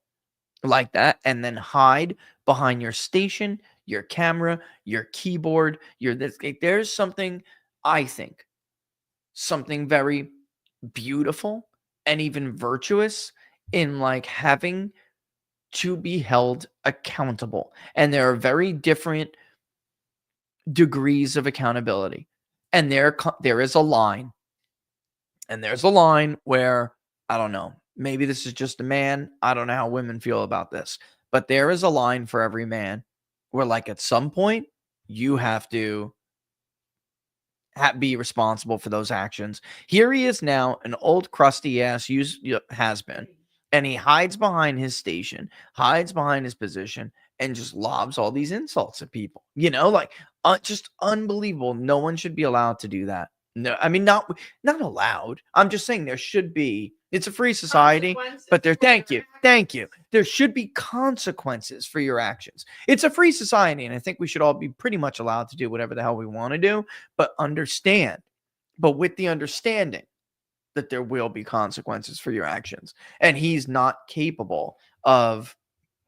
like that and then hide behind your station, your camera, your keyboard, there's something, I think, something very beautiful and even virtuous in like having to be held accountable. And there are very different degrees of accountability. And there is a line. And there's a line where, I don't know, maybe this is just a man. I don't know how women feel about this. But there is a line for every man where, like, at some point, you have to be responsible for those actions. Here he is now, an old crusty ass has been, and he hides behind his station, hides behind his position, and just lobs all these insults at people. You know, like, just unbelievable. No one should be allowed to do that. No, I mean, not allowed. I'm just saying there should be. It's a free society, but thank you. There should be consequences for your actions. It's a free society, and I think we should all be pretty much allowed to do whatever the hell we want to do, but with the understanding that there will be consequences for your actions. And he's not capable of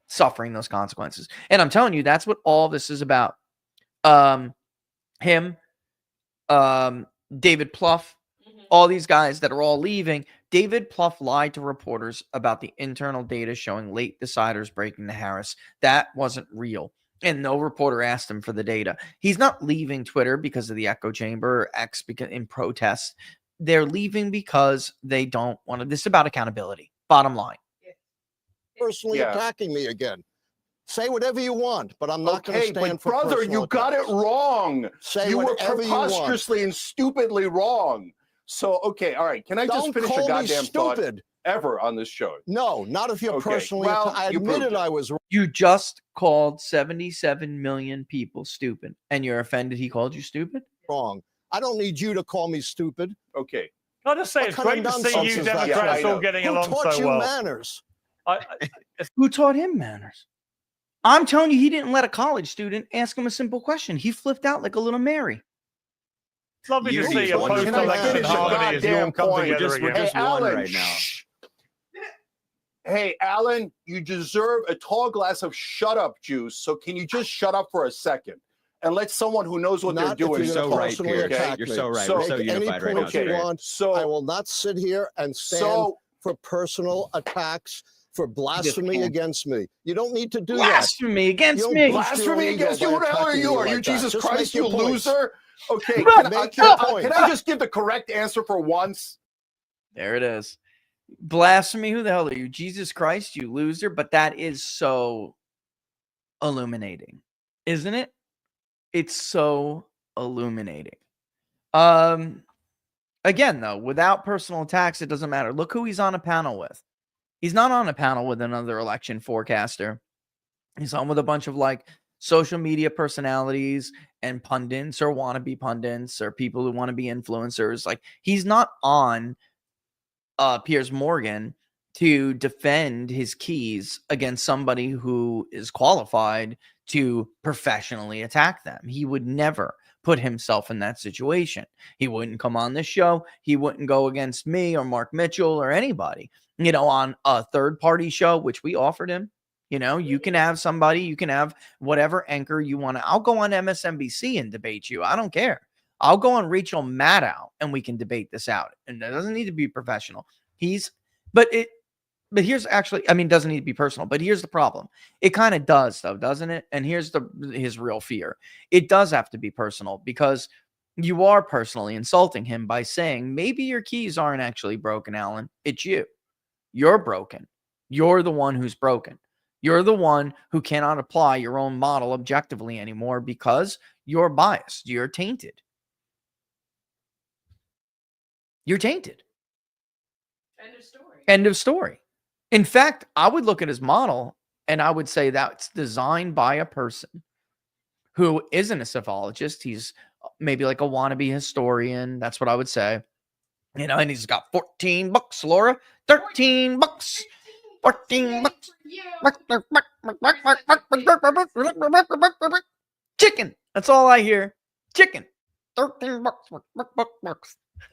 suffering those consequences. And I'm telling you, that's what all this is about. David Plouffe, all these guys that are all leaving. David Plouffe lied to reporters about the internal data showing late deciders breaking to Harris. That wasn't real. And no reporter asked him for the data. He's not leaving Twitter because of the echo chamber or X in protest. They're leaving because they don't want to. This is about accountability. Bottom line. Personally attacking me again. Say whatever you want, but I'm not going to stand for brother, personal you got it wrong. Say whatever you want. Preposterously and stupidly wrong. So, okay, all right. Can I just finish a goddamn thought ever on this show? No, not if you're personally. I admitted I was wrong. You just called 77 million people stupid, and you're offended he called you stupid? Wrong. I don't need you to call me stupid. Okay. Can I just say, it's great to see you Democrats all getting along so well. Who taught you manners? Who taught him manners? I'm telling you, he didn't let a college student ask him a simple question. He flipped out like a little Mary. It's lovely to see a post-election harmony as you all come together again. Hey, Alan, right now. Hey, Alan, you deserve a tall glass of shut-up juice, so can you just shut up for a second and let someone who knows what they're doing You're so right, Pierre. You're so right. We're so unified right now. So I will not sit here and stand for personal attacks for blasphemy against me. You don't need to do blasphemy that. against me. Blasphemy against you? Who the hell are you? Are you Jesus Christ, you loser? Okay, can I just give the correct answer for once? There it is. Blasphemy. Who the hell are you? Jesus Christ, you loser. But that is so illuminating, isn't it? It's so illuminating. Again, though, without personal attacks, it doesn't matter. Look who he's on a panel with. He's not on a panel with another election forecaster. He's on with a bunch of like social media personalities and pundits or wannabe pundits or people who want to be influencers. Like, he's not on Piers Morgan to defend his keys against somebody who is qualified to professionally attack them. He would never put himself in that situation. He wouldn't come on this show. He wouldn't go against me or Mark Mitchell or anybody, you know, on a third party show, which we offered him. You know, you can have somebody, you can have whatever anchor you want to. I'll go on MSNBC and debate you. I don't care. I'll go on Rachel Maddow and we can debate this out. And it doesn't need to be professional. But here's actually, I mean, it doesn't need to be personal, but here's the problem. It kind of does though, doesn't it? And here's his real fear. It does have to be personal because you are personally insulting him by saying, maybe your keys aren't actually broken, Alan. It's you. You're broken. You're the one who's broken. You're the one who cannot apply your own model objectively anymore because you're biased. You're tainted. You're tainted. End of story. End of story. In fact, I would look at his model and I would say that's designed by a person who isn't a psephologist. He's maybe like a wannabe historian. That's what I would say. You know, and he's got 14 bucks, Laura. 13 bucks. 14 bucks. Chicken. That's all I hear. Chicken. 13 bucks.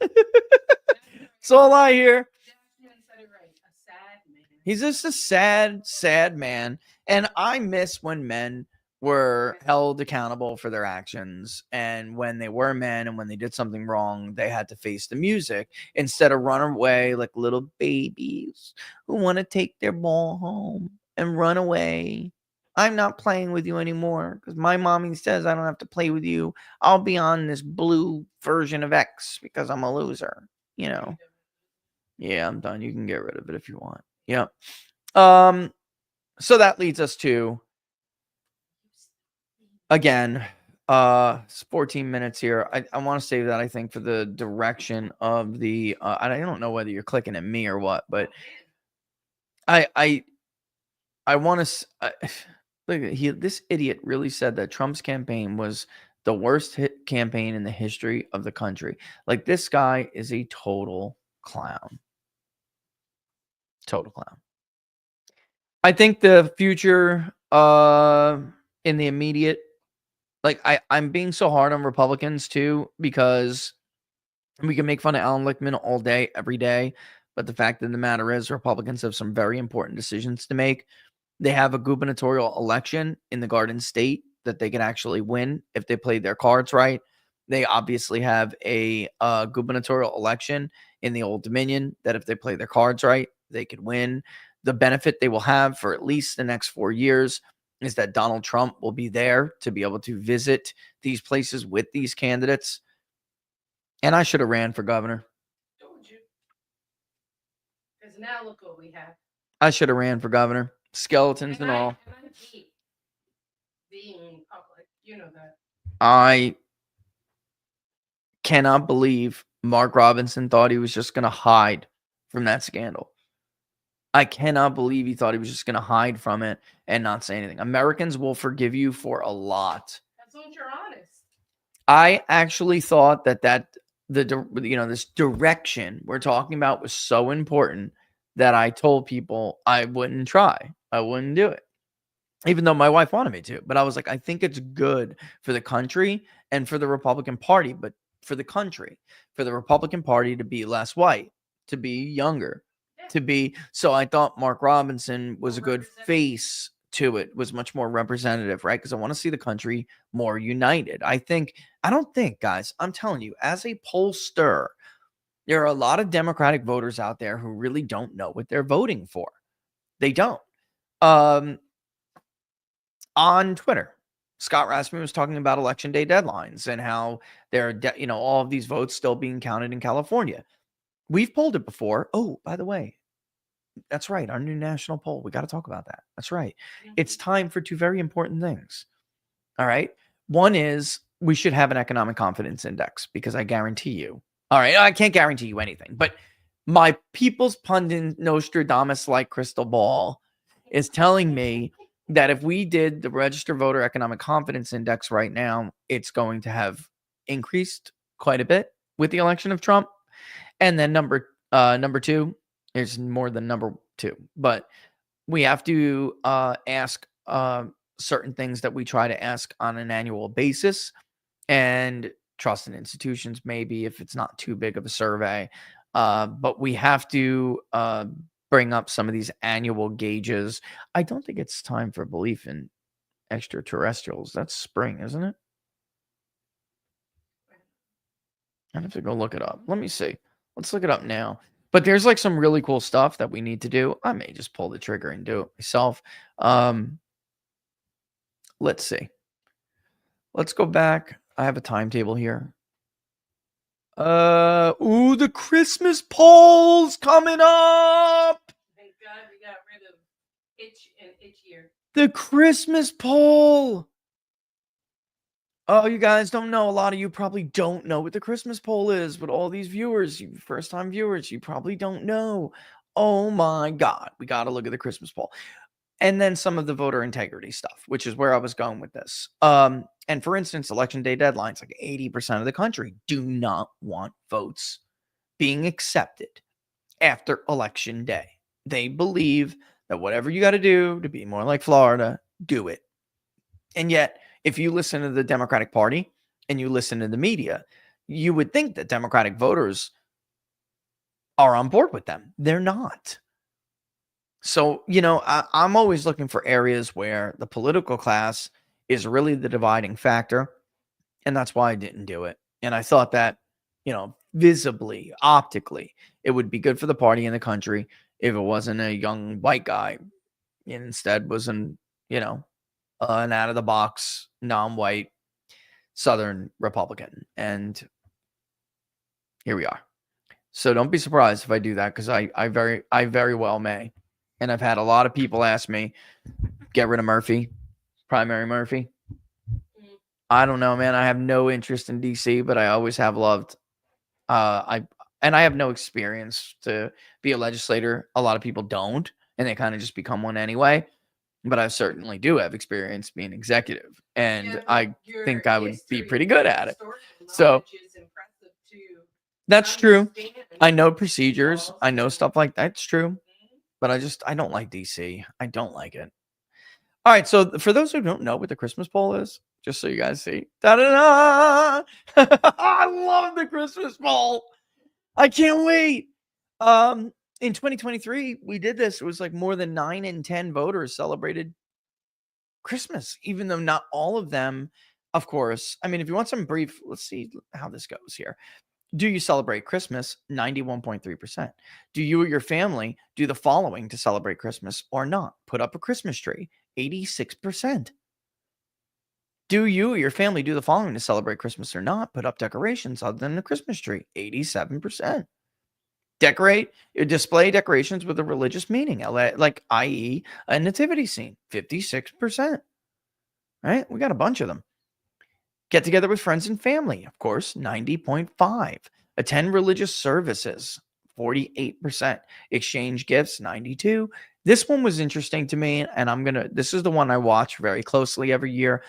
That's all I hear. He's just a sad, sad man. And I miss when men were held accountable for their actions. And when they were men and when they did something wrong, they had to face the music instead of run away like little babies who want to take their ball home and run away. I'm not playing with you anymore because my mommy says I don't have to play with you. I'll be on this blue version of X because I'm a loser, you know. Yeah, I'm done. You can get rid of it if you want. Yeah. So that leads us to, again, it's 14 minutes here. I want to save that, I think, for the direction of the I don't know whether you're clicking at me or what, but I want to look, this idiot really said that Trump's campaign was the worst hit campaign in the history of the country. Like, this guy is a total clown. Total clown. I think the future in the immediate, like, I'm being so hard on Republicans too, because we can make fun of Alan Lichtman all day, every day. But the fact of the matter is, Republicans have some very important decisions to make. They have a gubernatorial election in the Garden State that they can actually win if they played their cards right. They obviously have a gubernatorial election in the Old Dominion that if they play their cards right, they could win. The benefit they will have for at least the next 4 years is that Donald Trump will be there to be able to visit these places with these candidates. And I should have ran for governor. Told you. Because now look what we have. I should have ran for governor. Skeletons and all. And I hate being public. You know that. I cannot believe Mark Robinson thought he was just going to hide from that scandal. I cannot believe he thought he was just going to hide from it and not say anything. Americans will forgive you for a lot. That's when you're honest. I actually thought that this direction we're talking about was so important that I told people I wouldn't try. I wouldn't do it. Even though my wife wanted me to. But I was like, I think it's good for the country and for the Republican Party, but for the country, for the Republican Party to be less white, to be younger, to be. So I thought Mark Robinson was a good face to it, was much more representative, right? Because I want to see the country more united. I don't think, guys, I'm telling you, as a pollster, there are a lot of Democratic voters out there who really don't know what they're voting for. They don't. On Twitter, Scott Rasmussen was talking about election day deadlines and how there are, all of these votes still being counted in California. We've polled it before. Oh, by the way, that's right. Our new national poll. We got to talk about that. That's right. It's time for two very important things. All right. One is we should have an economic confidence index, because I guarantee you. All right. I can't guarantee you anything, but my people's pundit Nostradamus-like crystal ball is telling me that if we did the registered voter economic confidence index right now, it's going to have increased quite a bit with the election of Trump. And then number two is more than number two, but we have to ask certain things that we try to ask on an annual basis, and trust in institutions, maybe, if it's not too big of a survey. But we have to bring up some of these annual gauges. I don't think it's time for belief in extraterrestrials. That's spring, isn't it? I have to go look it up. Let me see. Let's look it up now. But there's like some really cool stuff that we need to do. I may just pull the trigger and do it myself. Let's see. Let's go back. I have a timetable here. The Christmas poll's coming up. Thank God we got rid of itch and itchier. The Christmas poll. Oh, you guys don't know. A lot of you probably don't know what the Christmas poll is. But all these viewers, you first-time viewers, you probably don't know. Oh my God. We got to look at the Christmas poll. And then some of the voter integrity stuff, which is where I was going with this. And for instance, election day deadlines, like 80% of the country do not want votes being accepted after election day. They believe that whatever you got to do to be more like Florida, do it. And yet, if you listen to the Democratic Party and you listen to the media, you would think that Democratic voters are on board with them. They're not. So, I'm always looking for areas where the political class is really the dividing factor. And that's why I didn't do it. And I thought that, visibly, optically, it would be good for the party and the country if it wasn't a young white guy. Instead was an out-of-the-box, non-white Southern Republican. And here we are. So don't be surprised if I do that, because I very well may. And I've had a lot of people ask me, get rid of Murphy, primary Murphy. I don't know, man. I have no interest in DC, but I always have loved. I have no experience to be a legislator. A lot of people don't, and they kind of just become one anyway. But I certainly do have experience being executive, and I think I would be pretty good at it. So that's true. I know procedures. I know stuff like that. It's true. But I don't like DC. I don't like it. All right. So for those who don't know what the Christmas poll is, just so you guys see. Da-da-da! I love the Christmas poll. I can't wait. In 2023, we did this. It was like more than 9 in 10 voters celebrated Christmas, even though not all of them, of course. I mean, if you want some brief, let's see how this goes here. Do you celebrate Christmas? 91.3%. Do you or your family do the following to celebrate Christmas or not? Put up a Christmas tree. 86%. Do you or your family do the following to celebrate Christmas or not? Put up decorations other than the Christmas tree. 87%. Display decorations with a religious meaning, like i.e. a nativity scene. 56%. Right? We got a bunch of them. Get together with friends and family, of course, 90.5%. Attend religious services, 48%. Exchange gifts, 92%. This one was interesting to me, and this is the one I watch very closely every year.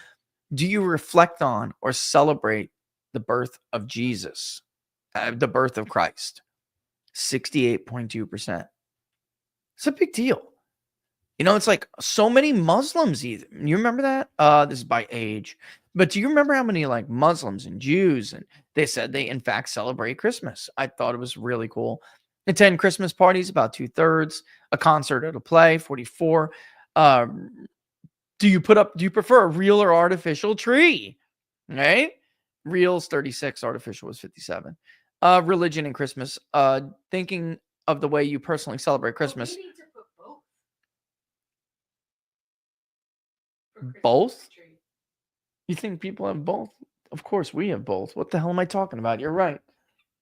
Do you reflect on or celebrate the birth of Jesus, the birth of Christ? 68.2%. It's a big deal. It's like so many Muslims. You remember that? This is by age. But do you remember how many like Muslims and Jews, and they said they in fact celebrate Christmas? I thought it was really cool. Attend Christmas parties, about 2/3. A concert at a play, 44. Do you prefer a real or artificial tree? Right? Real's 36, artificial was 57. Religion and Christmas. Thinking of the way you personally celebrate Christmas. We need to put both. Christmas Both? tree. You think people have both? Of course we have both. What the hell am I talking about? You're right.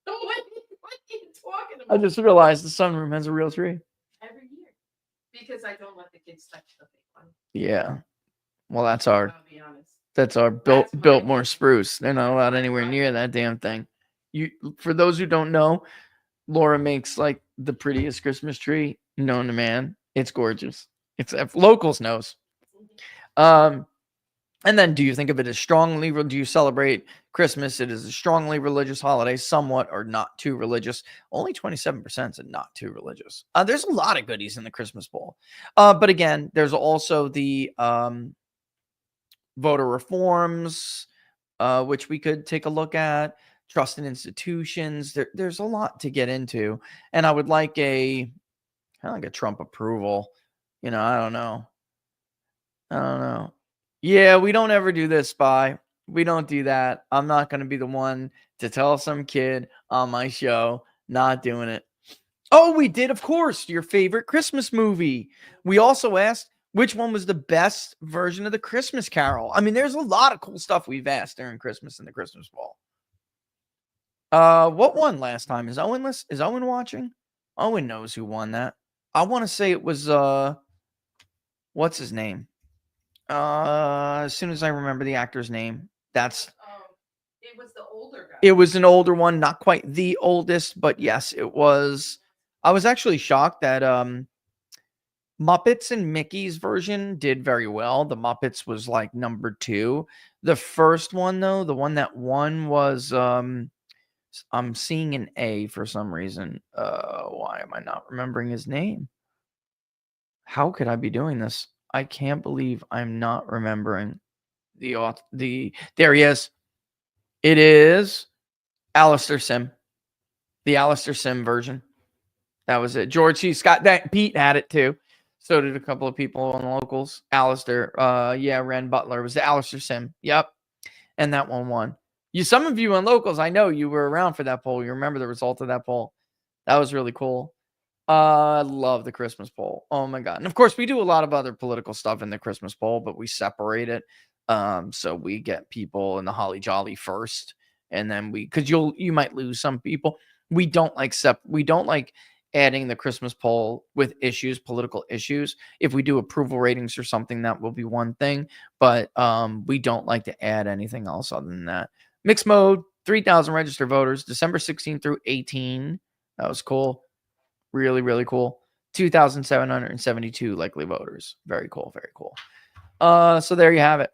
What are you talking I about? just realized the sunroom has a real tree. Every year. Because I don't let the kids touch the fake one. Yeah. Well, that's our I'll be honest. built That's my more thing. spruce. They're not allowed anywhere near that damn thing. For those who don't know, Laura makes like the prettiest Christmas tree known to man. It's gorgeous. It's if locals knows. And then do you think of it as strongly, do you celebrate Christmas? It is a strongly religious holiday, somewhat or not too religious. Only 27% is not too religious. There's a lot of goodies in the Christmas bowl. But again, there's also the voter reforms, which we could take a look at. Trust in institutions. There's a lot to get into. And I would like kind of like a Trump approval. I don't know. Yeah, we don't ever do this, Spy. We don't do that. I'm not going to be the one to tell some kid on my show. Not doing it. Oh, we did, of course, your favorite Christmas movie. We also asked which one was the best version of the Christmas Carol. I mean, there's a lot of cool stuff we've asked during Christmas in the Christmas Bowl. What won last time? Is Owen watching? Owen knows who won that. I want to say it was what's his name? As soon as I remember the actor's name, it was the older guy. It was an older one, not quite the oldest, but yes, it was. I was actually shocked that Muppets and Mickey's version did very well. The Muppets was like number 2. The first one, though, the one that won was I'm seeing an A for some reason. Why am I not remembering his name? How could I be doing this? I can't believe I'm not remembering there he is. It is Alistair Sim. The Alistair Sim version. That was it. George C. Scott. Pete had it too. So did a couple of people on the locals. Alistair. Ren Butler. It was the Alistair Sim. Yep. And that one won. Some of you on locals, I know you were around for that poll. You remember the result of that poll. That was really cool. I love the Christmas poll. Oh my God. And of course, we do a lot of other political stuff in the Christmas poll, but we separate it. So we get people in the Holly Jolly first. And then because you might lose some people. We don't like adding the Christmas poll with political issues. If we do approval ratings or something, that will be one thing. But we don't like to add anything else other than that. Mixed mode, 3,000 registered voters, December 16 through 18. That was cool. Really, really cool. 2,772 likely voters. Very cool. Very cool. So there you have it.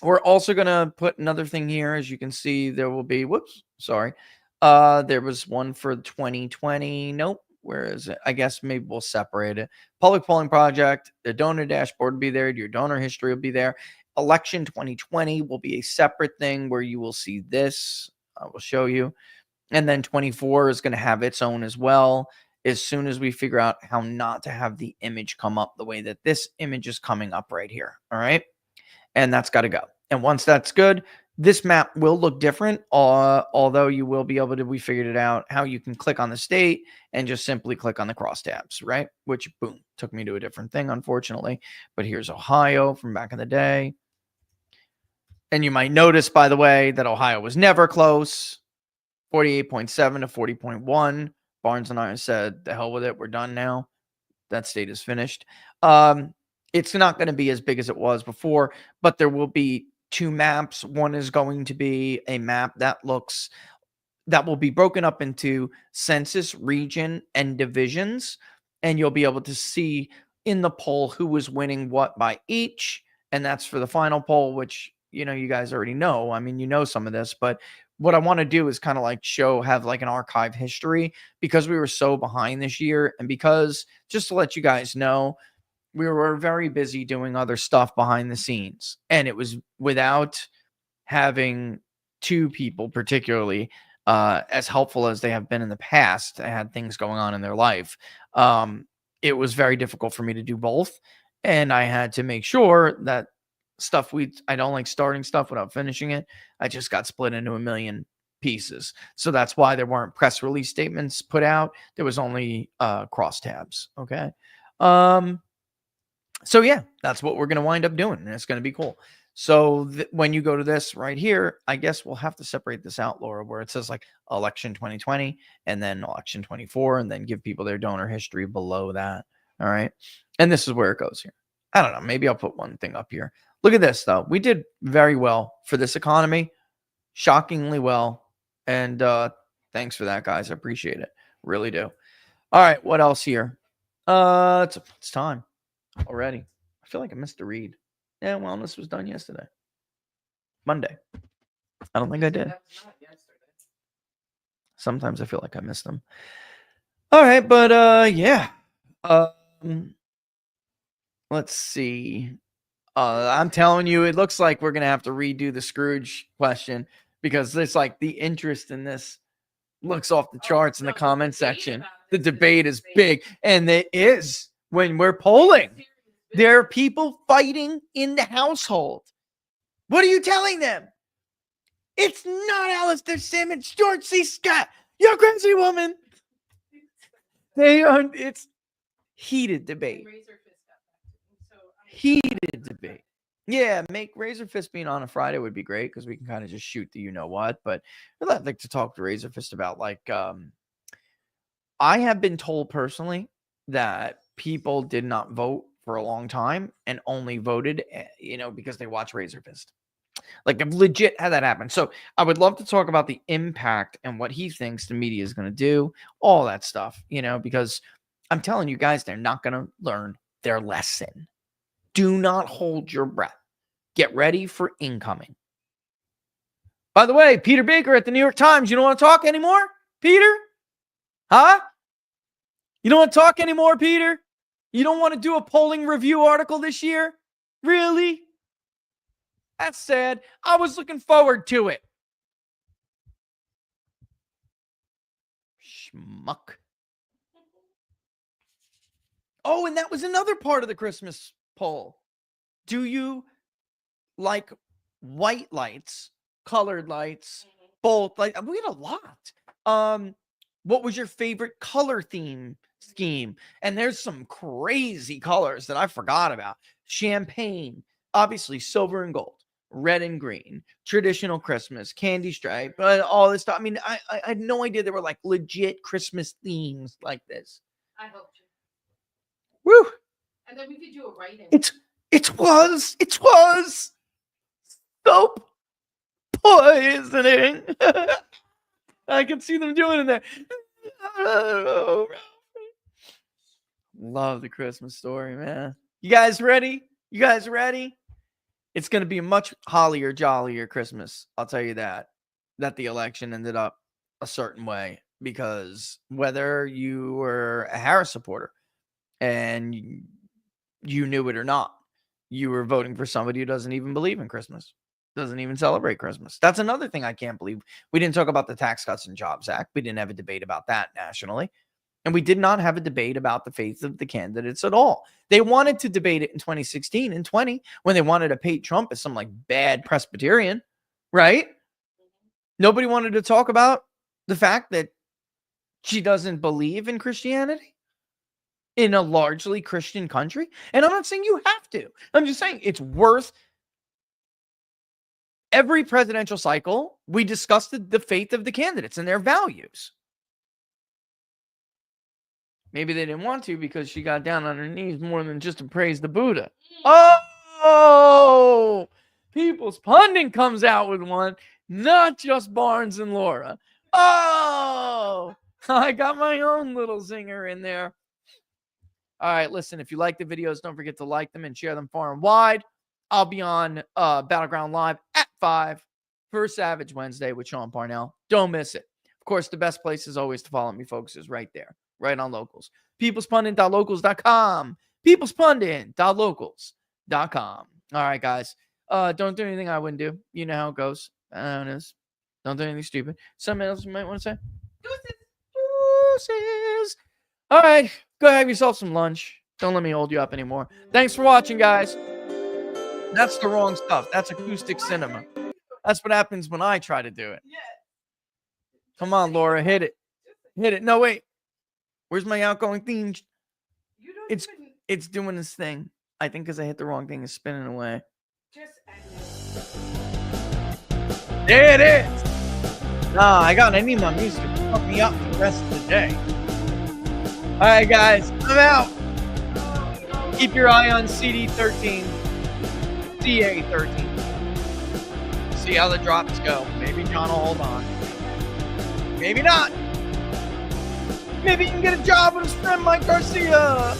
We're also going to put another thing here. As you can see, there will be, there was one for 2020. Nope. Where is it? I guess maybe we'll separate it. Public polling project. The donor dashboard will be there. Your donor history will be there. Election 2020 will be a separate thing where you will see this. I will show you. And then 24 is going to have its own as well. As soon as we figure out how not to have the image come up the way that this image is coming up right here. All right. And that's got to go. And once that's good, this map will look different. Although you will be able to, we figured it out, how you can click on the state and just simply click on the crosstabs, right? Which, boom, took me to a different thing, unfortunately. But here's Ohio from back in the day. And you might notice, by the way, that Ohio was never close. 48.7 to 40.1. Barnes and I said, the hell with it. We're done now. That state is finished. It's not going to be as big as it was before, but there will be 2 maps. One is going to be a map that will be broken up into census, region, and divisions. And you'll be able to see in the poll who was winning what by each. And that's for the final poll, which, you guys already know. I mean, some of this, but what I want to do is kind of like have like an archive history because we were so behind this year. And because just to let you guys know, we were very busy doing other stuff behind the scenes. And it was without having 2 people, particularly as helpful as they have been in the past, that had things going on in their life. It was very difficult for me to do both. And I had to make sure that I don't like starting stuff without finishing it. I just got split into a million pieces. So that's why there weren't press release statements put out. There was only crosstabs. Okay. So yeah, that's what we're going to wind up doing, and it's going to be cool. So when you go to this right here, I guess we'll have to separate this out, Laura, where it says like election 2020 and then election 24, and then give people their donor history below that. All right. And this is where it goes here. I don't know. Maybe I'll put one thing up here. Look at this, though. We did very well for this economy. Shockingly well. And thanks for that, guys. I appreciate it. Really do. All right. What else here? It's time already. I feel like I missed a read. Yeah, wellness was done yesterday. Monday. I don't think I did. Sometimes I feel like I missed them. All right, but yeah. Let's see. I'm telling you, it looks like we're gonna have to redo the Scrooge question because it's like the interest in this looks off the charts in the comment section. The debate is big, and it is when we're polling. There are people fighting in the household. What are you telling them? It's not Alistair Simmons, George C. Scott. You're a crazy woman. They are. It's heated debate. Heated debate. Yeah, make Razor Fist being on a Friday would be great because we can kind of just shoot the you know what. But I'd like to talk to Razor Fist about like I have been told personally that people did not vote for a long time and only voted, because they watch Razor Fist. Like I've legit had that happen. So I would love to talk about the impact and what he thinks the media is going to do, all that stuff, because I'm telling you guys, they're not going to learn their lesson. Do not hold your breath. Get ready for incoming. By the way, Peter Baker at the New York Times, you don't want to talk anymore, Peter? Huh? You don't want to talk anymore, Peter? You don't want to do a polling review article this year? Really? That's sad. I was looking forward to it. Schmuck. Oh, and that was another part of the Christmas poll. Do you like white lights, colored lights, both? Like we had a lot. What was your favorite color theme scheme? And there's some crazy colors that I forgot about. Champagne, obviously silver and gold, red and green, traditional Christmas, candy stripe, all this stuff. I mean, I had no idea there were like legit Christmas themes like this. I helped you. Woo! And then we could do a write-in. It was soap poisoning. I can see them doing it there. Love the Christmas story, man. You guys ready? It's going to be a much hollier, jollier Christmas. I'll tell you that the election ended up a certain way because whether you were a Harris supporter and you knew it or not, you were voting for somebody who doesn't even believe in Christmas, doesn't even celebrate Christmas. That's another thing I can't believe. We didn't talk about the Tax Cuts and Jobs Act. We didn't have a debate about that nationally. And we did not have a debate about the faith of the candidates at all. They wanted to debate it in 2016 and 20 when they wanted to paint Trump as some like bad Presbyterian, right? Nobody wanted to talk about the fact that she doesn't believe in Christianity in a largely Christian country. And I'm not saying you have to. I'm just saying it's worth every presidential cycle. We discussed the faith of the candidates and their values. Maybe they didn't want to because she got down on her knees more than just to praise the Buddha. Oh, People's Pundit comes out with one, not just Barnes and Laura. Oh, I got my own little zinger in there. All right, listen, if you like the videos, don't forget to like them and share them far and wide. I'll be on Battleground Live at 5 for Savage Wednesday with Sean Parnell. Don't miss it. Of course, the best place is always to follow me, folks, is right there. Right on Locals. peoplespundit.locals.com. peoplespundit.locals.com. All right, guys. Don't do anything I wouldn't do. You know how it goes. I know it is. Don't do anything stupid. Something else you might want to say? Deuces. All right. Go have yourself some lunch. Don't let me hold you up anymore. Thanks for watching, guys. That's the wrong stuff. That's acoustic cinema. That's what happens when I try to do it. Come on, Laura. Hit it. Hit it. No, wait. Where's my outgoing theme? It's doing this thing. I think because I hit the wrong thing, is spinning away. Just end There it is. Nah, I need my music to fuck me up for the rest of the day. All right, guys, I'm out. Keep your eye on CD13, CA13. See how the drops go. Maybe John will hold on. Maybe not. Maybe you can get a job with his friend Mike Garcia.